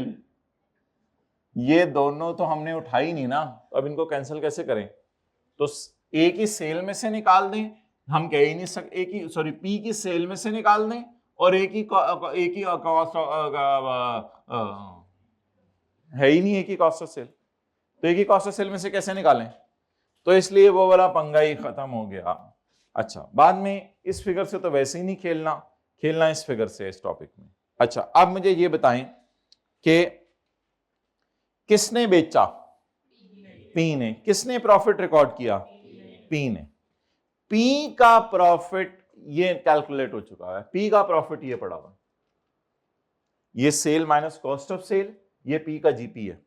ये दोनों तो हमने उठाई नहीं ना, अब इनको कैंसिल कैसे करें? तो ए की सेल में से निकाल दें, हम कह ही नहीं सकते। ए की, सॉरी, पी की सेल में से निकाल दें और ए की कॉस्ट है ही नहीं, ए की कॉस्ट ऑफ सेल। तो ए की कॉस्ट ऑफ सेल में से कैसे निकालें? तो इसलिए वो वाला पंगा ही खत्म हो गया। अच्छा, बाद में इस फिगर से तो वैसे ही नहीं खेलना, खेलना इस फिगर से इस टॉपिक में। अच्छा, अब मुझे ये बताएं कि किसने बेचा? पी ने। किसने प्रॉफिट रिकॉर्ड किया? पी ने। पी का प्रॉफिट ये कैलकुलेट हो चुका है। पी का प्रॉफिट ये पड़ा हुआ, ये sale minus cost of sale, ये पी का जीपी है।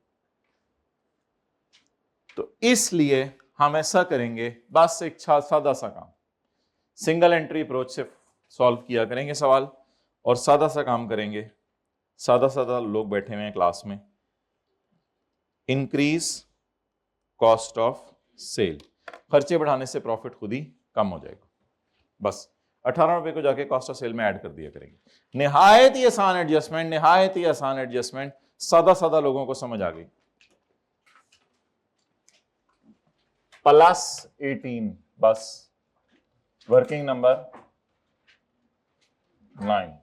तो इसलिए हम ऐसा करेंगे, बस एक सादा सा काम, सिंगल एंट्री अप्रोच से सॉल्व किया करेंगे सवाल, और सादा सा काम करेंगे। सादा लोग बैठे हुए हैं क्लास में। इंक्रीज कॉस्ट ऑफ सेल, खर्चे बढ़ाने से प्रॉफिट खुद ही कम हो जाएगा। बस 18 रुपए को जाके कॉस्ट ऑफ सेल में ऐड कर दिया करेंगे। निहायत ही आसान एडजस्टमेंट, निहायत ही आसान एडजस्टमेंट, सादा लोगों को समझ आ गई। +18, बस वर्किंग नंबर 9।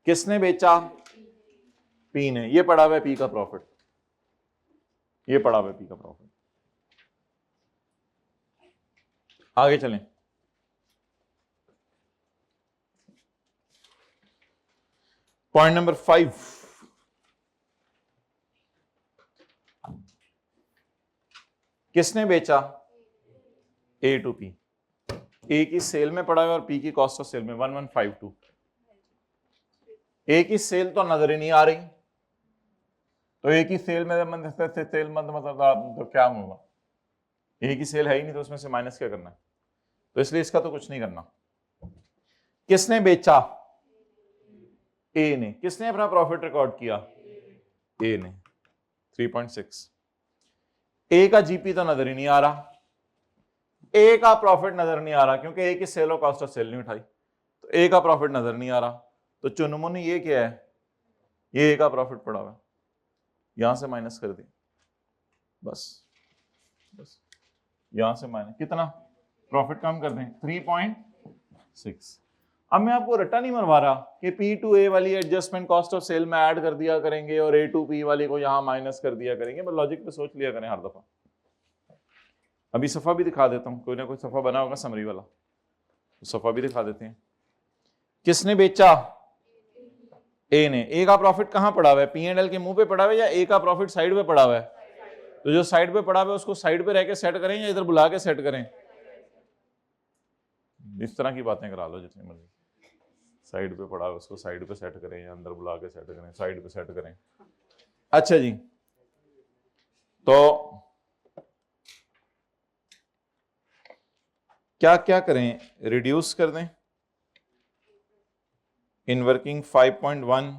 किसने बेचा? पी ने। ये पड़ा हुआ है पी का प्रॉफिट, ये पड़ा हुआ है पी का प्रॉफिट। आगे चलें। पॉइंट नंबर 5, किसने बेचा? ए टू पी। ए की सेल में पड़ा हुआ और पी की कॉस्ट ऑफ सेल में 1152। ए की सेल तो नजर ही नहीं आ रही, तो ए की सेल में सेल मतलब तो क्या होगा? ए की सेल है ही नहीं, तो उसमें से माइनस क्या करना है? तो इसलिए इसका तो कुछ नहीं करना। किसने बेचा? ए ने। किसने अपना प्रॉफिट रिकॉर्ड किया? ए ने। 3.6। ए का जीपी तो नजर ही नहीं आ रहा, ए का प्रॉफिट नजर नहीं आ रहा, क्योंकि ए की सेल और कॉस्ट ऑफ सेल नहीं उठाई, तो ए का प्रॉफिट नजर नहीं आ रहा। तो चुनमुन ये क्या है? ये ए का प्रॉफिट पड़ा हुआ है, यहां से माइनस कर दिया, बस यहां से माइनस, कितना प्रॉफिट कम कर दें? 3.6। अब मैं आपको रट्टा नहीं मरवा रहा कि पी टू ए वाली एडजस्टमेंट कॉस्ट ऑफ सेल में ऐड कर दिया करेंगे और ए टू पी वाली को यहां माइनस कर दिया करेंगे, बस लॉजिक पे सोच लिया करें हर दफा। अभी सफा भी दिखा देता हूं, कोई ना कोई सफा बना होगा समरी वाला, तो सफा भी दिखा देते हैं। किसने बेचा? ए ने। ए का प्रॉफिट कहां पड़ा हुआ है? P&L के मुंह पे पड़ा हुआ है या ए का प्रॉफिट साइड पे पड़ा हुआ है? तो जो साइड पे पड़ा हुआ है उसको साइड पे रह के सेट करें या इधर बुला के सेट करें? इस तरह की बातें करा लो जितनी मर्जी। साइड पे पड़ा हुआ उसको साइड पे सेट करें या अंदर बुला के सेट करें, साइड पे सेट करें। अच्छा जी, तो क्या क्या करें? रिड्यूस कर दें इन वर्किंग 5.1,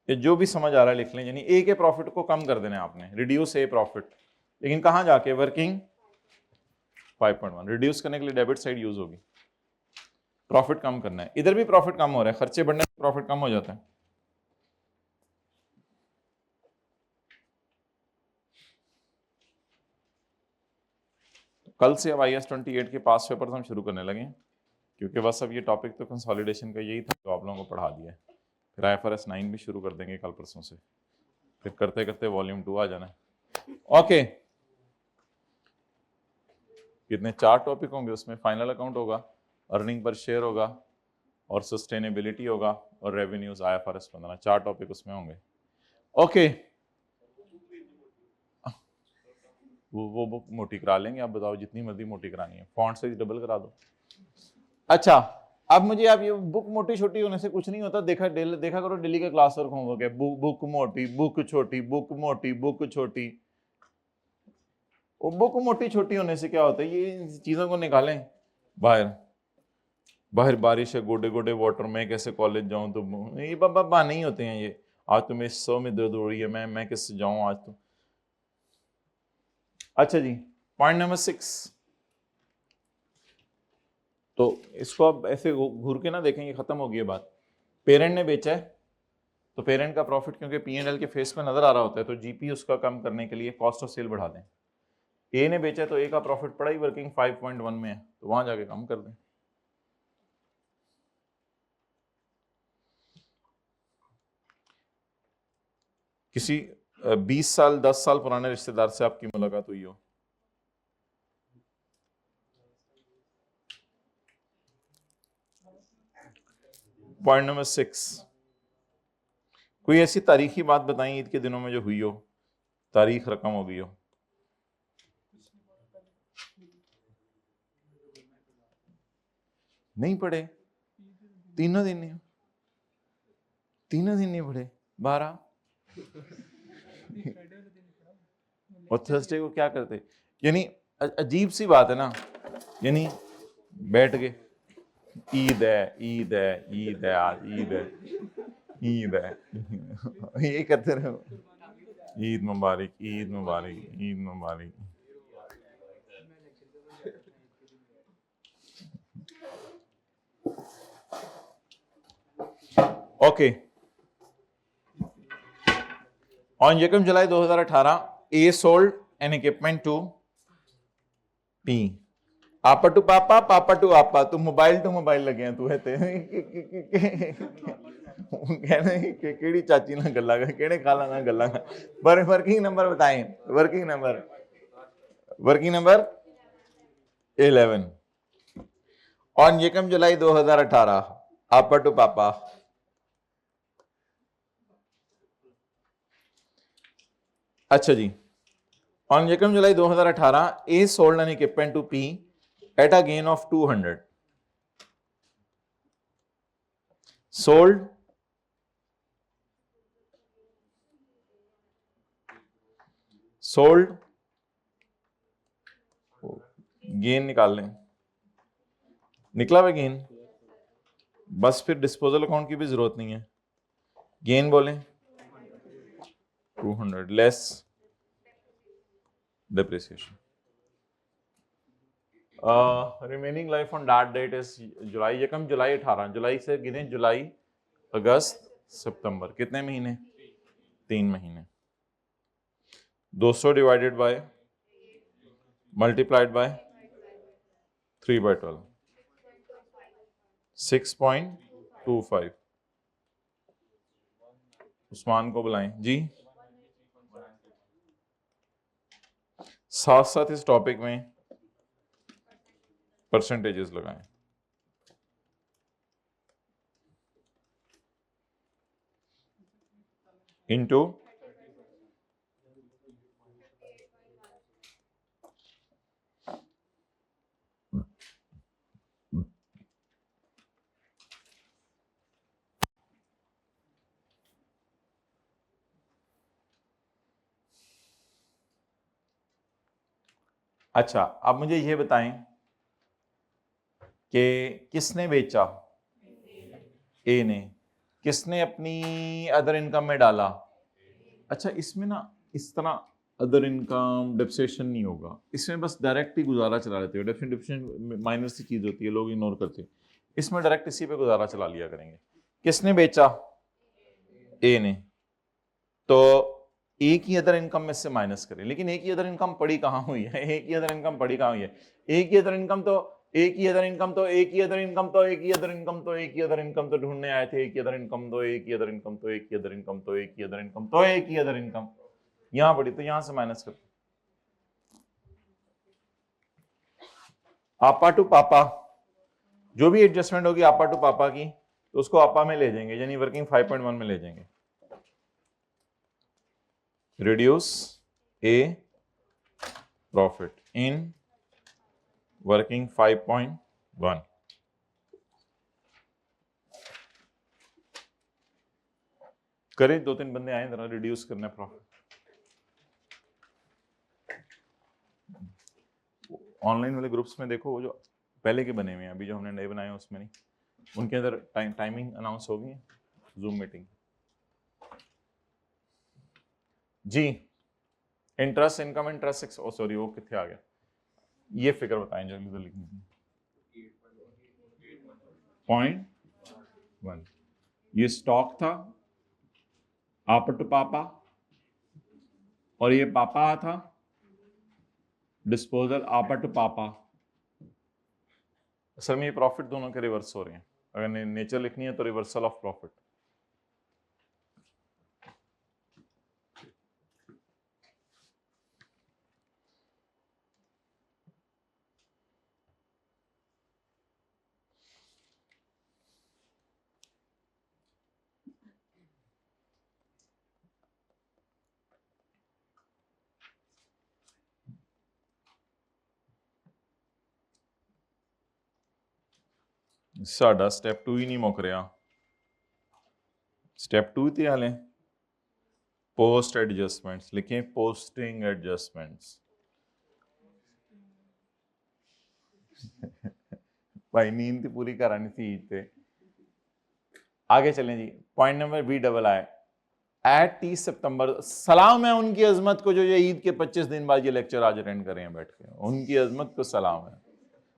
ये जो भी समझ आ रहा है लिख लें, यानी ए के प्रॉफिट को कम कर देना है आपने, रिड्यूस ए प्रॉफिट। लेकिन कहां जाके? वर्किंग 5.1 रिड्यूस करने के लिए डेबिट साइड यूज होगी, प्रॉफिट कम करना है। इधर भी प्रॉफिट कम हो रहा है, खर्चे बढ़ने से प्रॉफिट कम हो जाता है। कल से अब IAS 28 के पास पेपर्स हम शुरू करने लगे, क्योंकि बस अब ये टॉपिक तो कंसोलिडेशन का यही था जो आप लोगों को पढ़ा दिया है। फिर IFRS 9 भी शुरू कर देंगे कल परसों से, फिर करते करते वॉल्यूम 2 आ जाना है। ओके, कितने 4 टॉपिक होंगे उसमें? फाइनल अकाउंट होगा, अर्निंग पर शेयर होगा, और सस्टेनेबिलिटी होगा, और रेवेन्यूज IFRS 15, 4 टॉपिक उसमें होंगे। ओके, वो बुक मोटी करा लेंगे, आप बताओ जितनी मर्जी मोटी करानी है, फॉन्ट साइज डबल करा दो। अच्छा, अब मुझे आप ये बुक मोटी छोटी होने से कुछ नहीं होता, देखा करो डेली का क्लास वर्क होमवर्क है, बुक मोटी, बुक छोटी, बुक मोटी, बुक छोटी। वो बुक मोटी छोटी होने से क्या होता है? ये चीजों को निकालें बाहर। बाहर बारिश है, गोडे गोडे वाटर में कैसे कॉलेज जाऊं? तो ये बाबा नहीं होते हैं ये। आज तो मेरे सौ में दर्द हो रही है, मैं किससे जाऊं आज तो। अच्छा जी, पॉइंट नंबर 6, तो इसको अब ऐसे घूर के ना देखेंगे, खत्म हो गई बात। पेरेंट ने बेचा है, तो पेरेंट का प्रॉफिट क्योंकि P&L के फेस पे नजर आ रहा होता है, तो GP उसका कम करने के लिए कॉस्ट ऑफ सेल बढ़ा दें। ए ने बेचा है तो ए का प्रॉफिट पड़ा ही वर्किंग 5.1 में है, तो वहां जाके कम कर दें। किसी 20 साल 10 साल पुराने रिश्तेदार से आपकी मुलाकात हुई हो, पॉइंट नंबर 6, कोई ऐसी तारीखी बात बताएं ईद के दिनों में जो हुई हो, तारीख रकम हो गई हो। नहीं पढ़े? तीनों दिन नहीं पढ़े? 12 और थर्सडे को क्या करते? यानी अजीब सी बात है ना, यानी बैठ के ईद है, ईद है, ईद है, आज ईद है, ईद है, ये करते रहो, ईद मुबारक, ईद मुबारक, ईद मुबारक। ओके, ऑन यकम July 2018 A sold an equipment to P. आपा टू पापा, पापा टू आपा, तू मोबाइल लगे हैं, तू है केड़ी चाची ना गल्ला केड़े खाला ना गल्ला। पर वर्किंग नंबर बताएं, वर्किंग नंबर 11 ऑन यकम जुलाई 2018 आपा टू पापा। अच्छा जी, ऑन यकम July 2018 A sold an equipment to P at a gain of 200। Sold gain निकाल लें, निकला हुआ गेन, बस फिर डिस्पोजल अकाउंट की भी जरूरत नहीं है। गेन बोलें 200 less depreciation. Remaining life on that date is July, यकम जुलाई 18, जुलाई से गिने जुलाई अगस्त सितंबर, कितने महीने? 3 महीने। 200 divided by multiplied by 3/12, 6.25। Usman को बुलाएं जी। साथ साथ इस टॉपिक में परसेंटेजेस लगाएं। इनटू अच्छा, अब मुझे ये बताएं कि किसने बेचा? ए ने। किसने अपनी अदर इनकम में डाला? अच्छा, इसमें ना इस तरह अदर इनकम डेप्रिसिएशन नहीं होगा, इसमें बस डायरेक्ट ही गुजारा चला लेते हो। डेप्रिसिएशन माइनर सी चीज होती है, लोग इग्नोर करते हैं। इसमें डायरेक्ट इसी पे गुजारा चला लिया करेंगे। किसने बेचा? ए ने। तो ए की अदर इनकम में से माइनस करें, लेकिन ए की अदर इनकम पड़ी कहां हुई है? ए की अदर इनकम पड़ी कहां हुई है? ए की अदर इनकम तो ए की अदर इनकम तो ए की अदर इनकम तो ए की अदर इनकम तो ए की अदर इनकम तो ढूंढने आए थे। ए की अदर इनकम तो ए की अदर इनकम तो ए की अदर इनकम तो ए की अदर इनकम तो ए की अदर इनकम यहां पड़ी, तो यहां से माइनस कर। आपा टू पापा, जो भी एडजस्टमेंट होगी आपा टू पापा की, तो उसको आपा में ले जाएंगे, यानी वर्किंग 5.1 में ले जाएंगे। Reduce A profit in working 5.1। करें, 2-3 बंदे आए जरा रिड्यूस करने प्रॉफिट। ऑनलाइन वाले ग्रुप्स में देखो, वो जो पहले के बने हुए हैं, अभी जो हमने नए बनाए हैं उसमें नहीं, उनके अंदर टाइमिंग अनाउंस होगी जूम मीटिंग जी। इंटरेस्ट इनकम, इंटरेस्ट ओ सॉरी, वो कितने आ गया? ये फिगर बताएं जल्दी से लिखनी। 0.1 ये स्टॉक था, आपा टू पापा, और ये पापा था डिस्पोजल, आपा टू पापा। असल में ये प्रॉफिट दोनों के रिवर्स हो रहे हैं। अगर नेचर लिखनी है तो रिवर्सल ऑफ प्रॉफिट। साडा स्टेप 2 ही नहीं मुक रहा। स्टेप 2 ते हाले पोस्ट एडजस्टमेंट्स लिखें, पोस्टिंग एडजस्टमेंट्स। भाई नींद पूरी करानी थी ईद। आगे चलें जी। Point number B double I at 30 सितंबर। सलाम है उनकी अजमत को जो ये ईद के 25 दिन बाद ये लेक्चर आज अटेंड कर रहे हैं बैठ के। उनकी अजमत को सलाम है।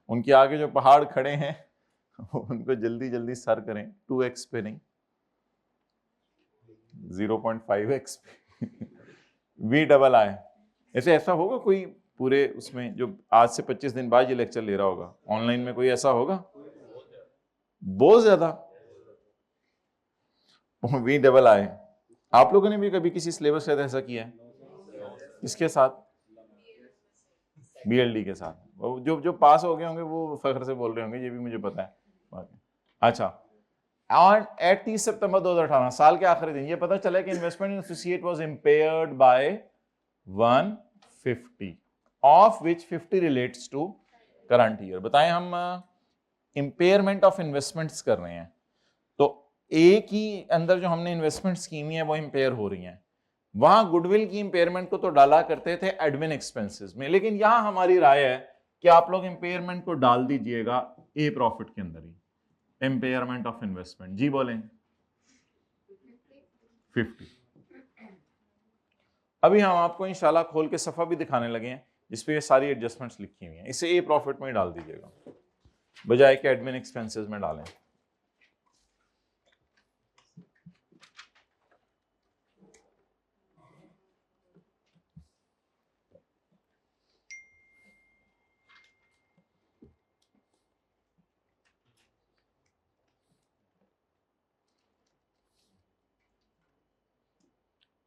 उनके आगे जो पहाड़ खड़े हैं उनको जल्दी जल्दी सर करें। 2x पे नहीं, 0.5x पे। V double I. ऐसे ऐसा होगा कोई पूरे उसमें जो आज से 25 दिन बाद ये लेक्चर ले रहा होगा ऑनलाइन में, कोई ऐसा होगा? बहुत ज्यादा। V double I. आप लोगों ने भी कभी किसी सिलेबस के साथ ऐसा किया है? इसके साथ बीएलडी के साथ जो जो पास हो गए होंगे वो फख्र से बोल रहे होंगे, ये भी मुझे पता है। अच्छा, ऑन 30 सितंबर 2018 साल के आखिरी दिन ये पता चला कि investment in associate was impaired by 150 of which 50 relates to current year. बताएं, हम इंपेयरमेंट ऑफ इन्वेस्टमेंट्स कर रहे हैं, तो ए की अंदर जो हमने इन्वेस्टमेंट्स की हुई है वो इंपेयर हो रही हैं। वहां गुडविल की इंपेयरमेंट को तो डाला करते थे एडमिन एक्सपेंसेस में, लेकिन यहां हमारी राय है कि आप लोग इंपेयरमेंट को डाल दीजिएगा ए प्रॉफिट के अंदर ही। इंपेयरमेंट ऑफ इन्वेस्टमेंट जी बोलें 50। अभी हम आपको इंशाल्लाह खोल के सफा भी दिखाने लगे हैं जिसपे ये सारी एडजस्टमेंट्स लिखी हुई हैं। इसे ए प्रॉफिट में ही डाल दीजिएगा बजाय के एडमिन एक्सपेंसेस में डालें।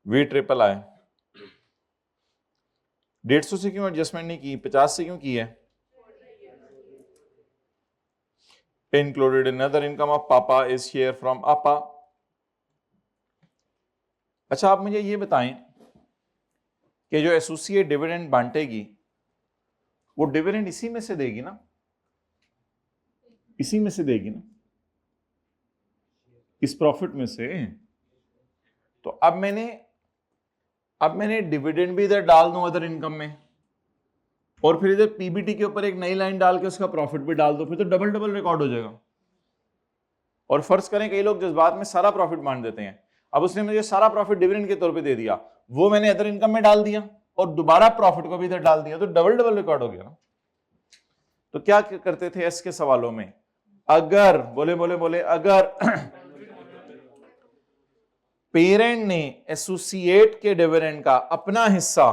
वी ट्रिपल आई 150 से क्यों एडजस्टमेंट नहीं की, 50 से क्यों की है? Included in other income of पापा इज शेयर फ्रॉम आपा। अच्छा, आप मुझे ये बताएं कि जो एसोसिएट डिविडेंड बांटेगी वो डिविडेंड इसी में से देगी ना? इसी में से देगी ना, इस प्रॉफिट में से। तो अब मैंने डिविडेंड भी इधर डाल दूं अदर इनकम में, और फिर इधर पीबीटी के ऊपर एक नई लाइन डाल के उसका प्रॉफिट भी डाल दो, फिर तो डबल डबल रिकॉर्ड हो जाएगा। और फर्ज करें कई लोग जज्बात में सारा प्रॉफिट मान देते हैं, अब उसने मुझे सारा प्रॉफिट डिविडेंड के तौर पे दे दिया, वो मैंने अदर इनकम में डाल दिया और दोबारा प्रॉफिट को भी इधर डाल दिया, तो डबल डबल रिकॉर्ड हो गया ना। तो क्या करते थे एस के सवालों में, अगर बोले बोले बोले अगर पेरेंट ने एसोसिएट के डिविडेंड का अपना हिस्सा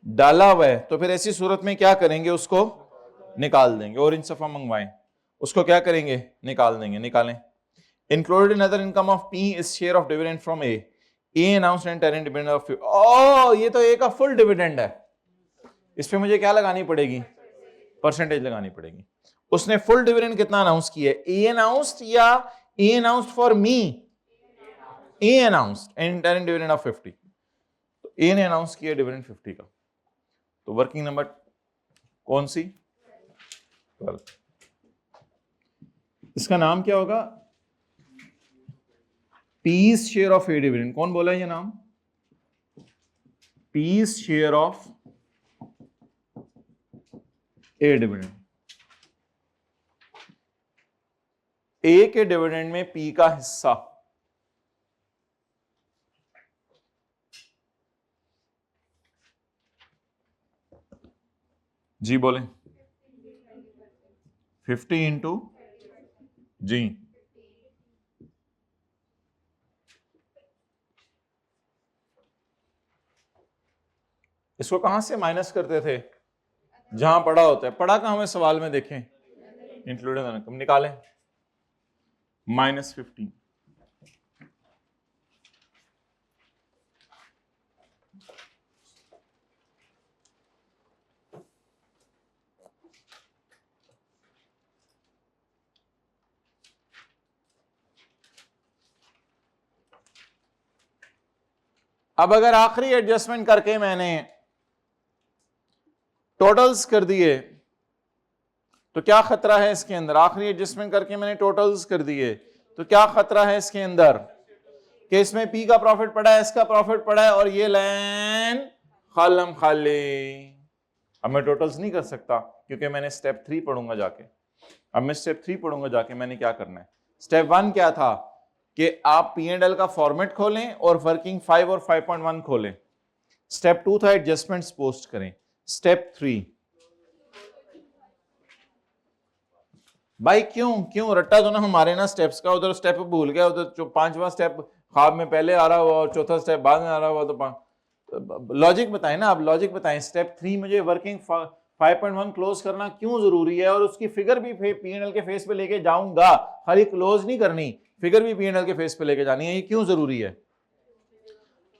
डाला हुआ है तो फिर ऐसी सूरत में क्या करेंगे, उसको निकाल देंगे। और इन सफा मंगवाएं, उसको क्या करेंगे, निकाल देंगे। निकालें। Included in other income of P is share of dividend from A announced and interim dividend of, oh ये तो ए का फुल डिविडेंड है, इस पे मुझे क्या लगानी पड़ेगी, परसेंटेज लगानी पड़ेगी। उसने फुल डिविडेंड कितना अनाउंस किया है, ए अनाउंस्ड या A announced for me, A announced and interim dividend of 50, तो ए ने अनाउंस किया डिविडेंड 50 का, तो वर्किंग नंबर कौन सी, 12। इसका नाम क्या होगा, P's share of A dividend. कौन बोला है ये नाम, P's share of A dividend. A के डिविडेंड में पी का हिस्सा, जी बोले 50 इंटू जी, इसको कहां से माइनस करते थे, जहां पड़ा होता है, पड़ा कहां में सवाल में देखें, इंक्लूडेड इनकम निकालें, -15। अब अगर आखिरी एडजस्टमेंट करके मैंने टोटल्स कर दिए तो क्या खतरा है इसके अंदर, आखिरी एडजस्टमेंट करके मैंने टोटल्स कर दिए तो क्या खतरा है इसके अंदर, कि इसमें पी का प्रॉफिट पड़ा है, इसका प्रॉफिट पड़ा है और ये लाइन खालम खाली। अब मैं टोटल्स नहीं कर सकता क्योंकि मैंने स्टेप 3 पढ़ूंगा जाके। अब मैं स्टेप 3 पढ़ूंगा जाके, मैंने क्या करना है, स्टेप 1 क्या था कि आप P&L का फॉर्मेट खोलें और वर्किंग 5 और 5.1 खोलें। स्टेप 2 था एडजस्टमेंट्स पोस्ट करें। स्टेप 3 भाई क्यों रट्टा तो ना हमारे ना स्टेप्स का, उधर स्टेप भूल गया, उधर जो 5वां स्टेप ख्वाब में पहले आ रहा हुआ और चौथा स्टेप बाद में आ रहा हुआ, तो लॉजिक बताएं ना आप, लॉजिक बताएं। स्टेप 3 मुझे वर्किंग 5.1 क्लोज करना क्यों जरूरी है, और उसकी फिगर भी P&L के फेस पे लेके जाऊंगा, खाली क्लोज नहीं करनी, फिगर भी P&L के फेस पे लेके जानी है। ये क्यों जरूरी है,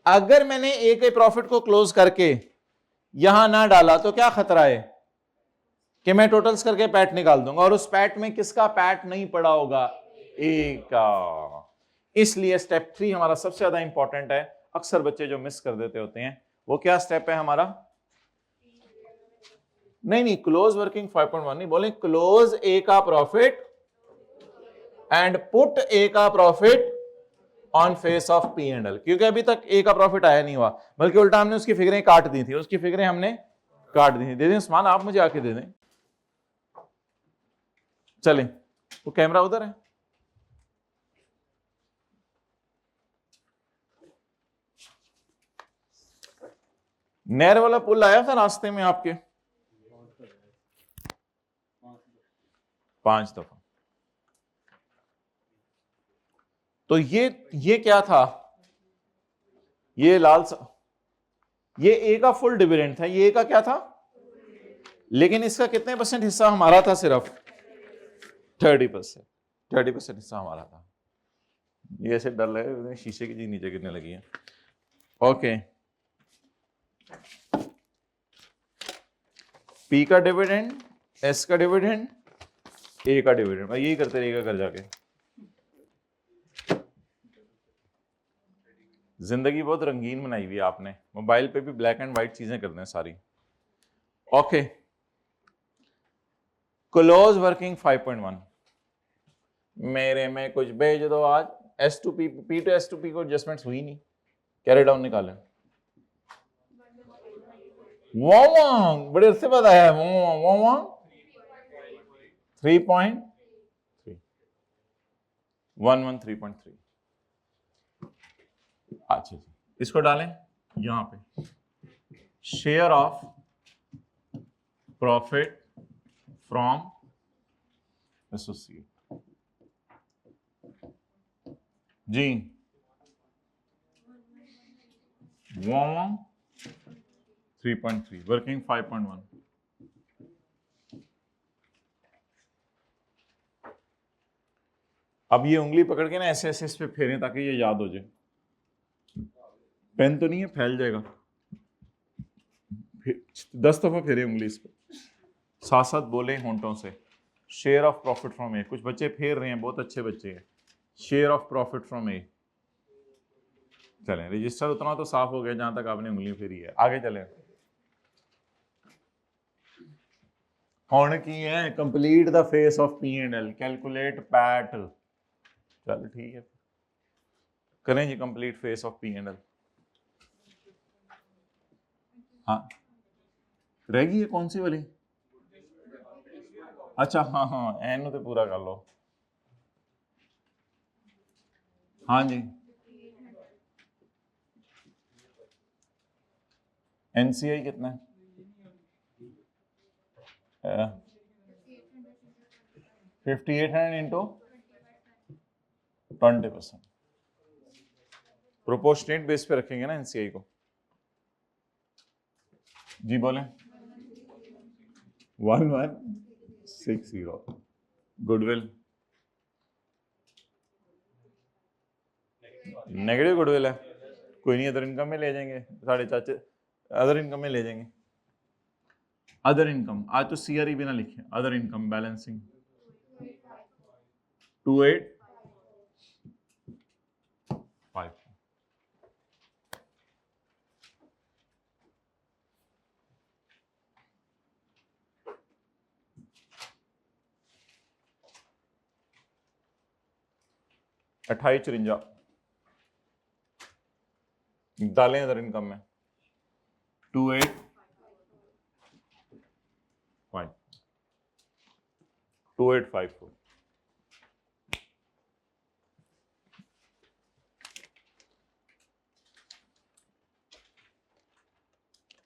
अगर मैंने ए के प्रॉफिट को क्लोज करके यहां ना डाला तो क्या खतरा है कि मैं टोटल्स करके पैट निकाल दूंगा और उस पैट में किसका पैट नहीं पड़ा होगा, ए का। इसलिए स्टेप 3 हमारा सबसे ज्यादा इंपॉर्टेंट है। अक्सर बच्चे जो मिस कर देते होते हैं, वो क्या स्टेप है हमारा, नहीं क्लोज वर्किंग 5.1 नहीं, बोले क्लोज ए का प्रॉफिट एंड पुट ए का profit on face of P&L, क्योंकि अभी तक ए का प्रॉफिट आया नहीं हुआ, बल्कि उल्टा हमने उसकी फिगरें काट दी थी, उसकी फिगरें हमने काट दी थी। दे दें उस्मान, आप मुझे आके दे दें, चलें, वो कैमरा उधर है। नहर वाला पुल आया था रास्ते में आपके 5 दफा। तो ये क्या था, ये लाल सा, ये ए का फुल डिविडेंड था, ये ए का क्या था, लेकिन इसका कितने % हिस्सा हमारा था, सिर्फ 30% हिस्सा हमारा था। ये ऐसे डर लगे शीशे की चीज नीचे गिरने लगी है। ओके, पी का डिविडेंड, एस का डिविडेंड, ए का डिविडेंड, यही करते रहेगा घर जाके। जिंदगी बहुत रंगीन बनाई हुई है आपने, मोबाइल पे भी ब्लैक एंड व्हाइट चीजें करते हैं सारी। ओके, क्लोज वर्किंग 5.1 मेरे में कुछ भेज दो आज। S2P, P to S2P को एडजस्टमेंट्स हुई नहीं, कैरी डाउन निकालें, वांग बड़े अरसे बाद आया है वांग 3.3 3.3। अच्छा जी, इसको डालें यहां पे, share of profit from associate जी, 3.3 वर्किंग 5.1। अब ये उंगली पकड़ के ना ऐसे ऐसे इस पे फेरें ताकि ये याद हो जाए। पेन तो नहीं है, फैल जाएगा। 10 दफा फेरे उंगली इस पे, साथ साथ बोले होंठों से, शेयर ऑफ प्रॉफिट फ्रॉम ए। कुछ बच्चे फेर रहे हैं, बहुत अच्छे बच्चे हैं। शेयर ऑफ प्रॉफिट फ्रॉम ए। चलें, रजिस्टर उतना तो साफ हो गया जहां तक आपने उंगली फेरी है। आगे चलें, की है complete the face of P and L, calculate PAT. चल ठीक है, करें जी complete face of P and L. हाँ रहेगी, ये कौन सी वाली? अच्छा हाँ हाँ, एन तो पूरा कर लो। हाँ जी, एनसीआई कितना है? 5800 इंटू 20%। प्रोपोर्शनेट बेस पे रखेंगे ना एनसीआई को। जी बोले 1160। गुडविल नेगेटिव गुडविल है, कोई नहीं, अदर इनकम में ले जाएंगे, साढ़े चाचे अदर इनकम में ले जाएंगे। अदर इनकम आज तो सीआरई भी ना लिखे, अदर इनकम बैलेंसिंग 2855। अट्ठाईस 54 डालें अदर इनकम में 2854।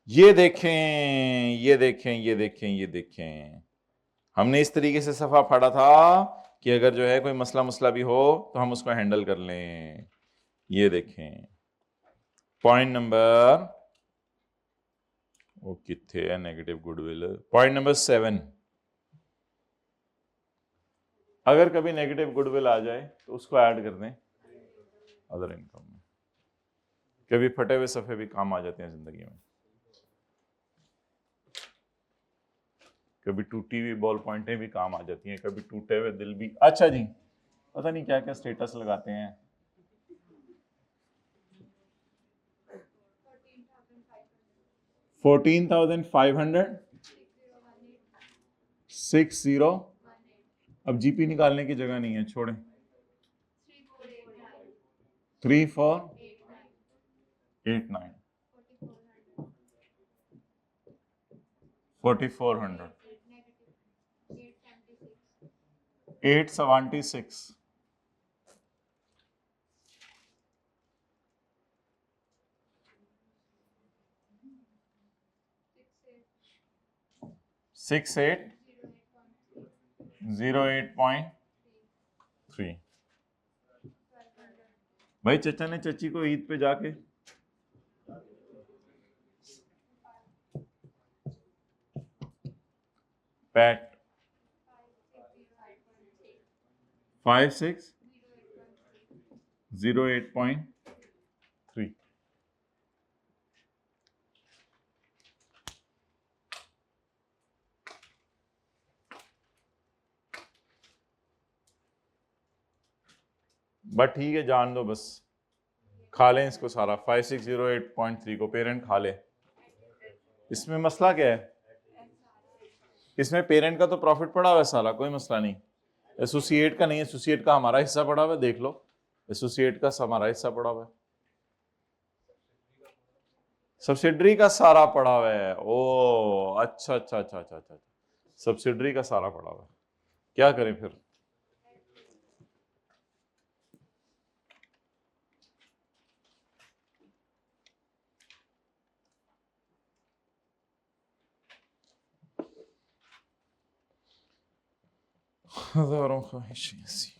ये देखें, ये देखें, ये देखें, ये देखें, हमने इस तरीके से सफा फाड़ा था कि अगर जो है कोई मसला मसला भी हो तो हम उसको हैंडल कर लें। ये देखें पॉइंट नंबर, वो कितने है नेगेटिव गुडविल, पॉइंट नंबर 7। अगर कभी नेगेटिव गुडविल आ जाए तो उसको ऐड कर दें अदर इनकम में। कभी फटे हुए सफे भी काम आ जाते हैं जिंदगी में, कभी टूटी हुई बॉल पॉइंटें भी काम आ जाती हैं, कभी टूटे हुए दिल भी। अच्छा जी, पता नहीं क्या क्या स्टेटस लगाते हैं। 14,500 60। अब जीपी निकालने की जगह नहीं है, छोड़ें। 3489 4400 876 6808.3। भाई चचा ने चची को ईद पे जाके पैट 5608.3। बट ठीक है, जान दो, बस खा लें इसको सारा। 5608.3 को पेरेंट खा ले। इसमें मसला क्या है? इसमें पेरेंट का तो प्रॉफिट पड़ा हुआ है सारा, कोई मसला नहीं। एसोसिएट का नहीं, एसोसिएट का हमारा हिस्सा पड़ा हुआ है, देख लो, एसोसिएट का हमारा हिस्सा पड़ा हुआ है। सब्सिडरी का सारा पड़ा हुआ है। ओ अच्छा अच्छा अच्छा अच्छा अच्छा, सब्सिडरी का सारा पड़ा हुआ है, क्या करें फिर? हजारों ख्वाहिशें ऐसी।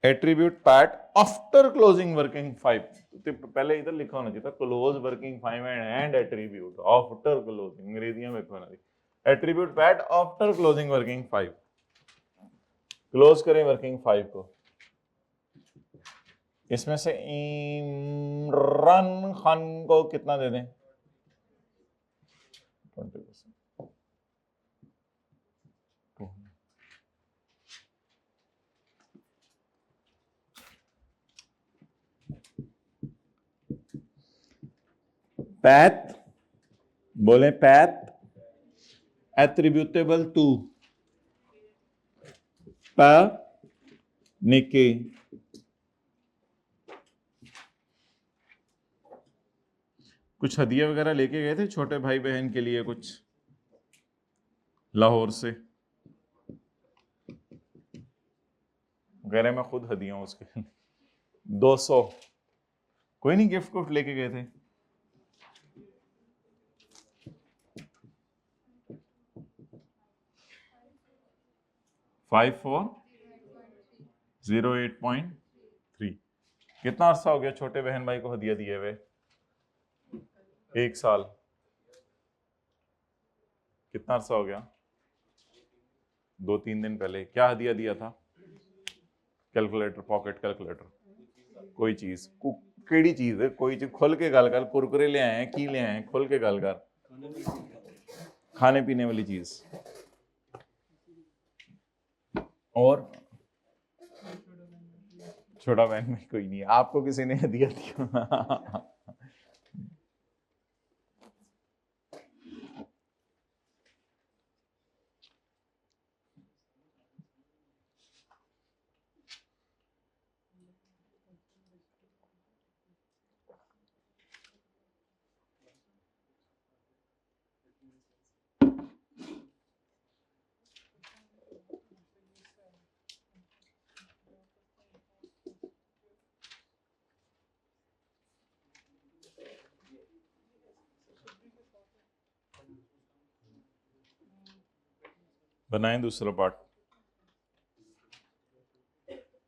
Attribute PAT after closing working 5, तो पहले इधर लिखा होना चाहिए था close working 5 and attribute after closing, अंग्रेजियां में लिखा होना चाहिए attribute PAT after closing working 5। Close करें वर्किंग 5 को, इसमें से इमरान खान को कितना दे दें? 20%। पैथ, बोले पैथ एट्रीब्यूटेबल टू प निके। कुछ हदिया वगैरह लेके गए थे छोटे भाई बहन के लिए कुछ लाहौर से? कह रहे मैं खुद हदिया हूं उसके 200। कोई नहीं, गिफ्ट गुफ्ट लेके गए थे? Five four 08.3। कितना अरसा हो गया छोटे बहन भाई को हदिया दिए हुए? 1 साल। कितना अरसा हो गया? 2-3 दिन पहले क्या हदिया दिया था? कैलकुलेटर, पॉकेट कैलकुलेटर, कोई चीज केड़ी चीज है? कोई चीज खोल के गल कर। कुरकुरे ले आए हैं, की ले आए हैं? खोल के गल कर। खाने पीने वाली चीज। और छोटा बहन में कोई नहीं है, आपको किसी ने हदिया दिया? बनाएं दूसरा पार्ट।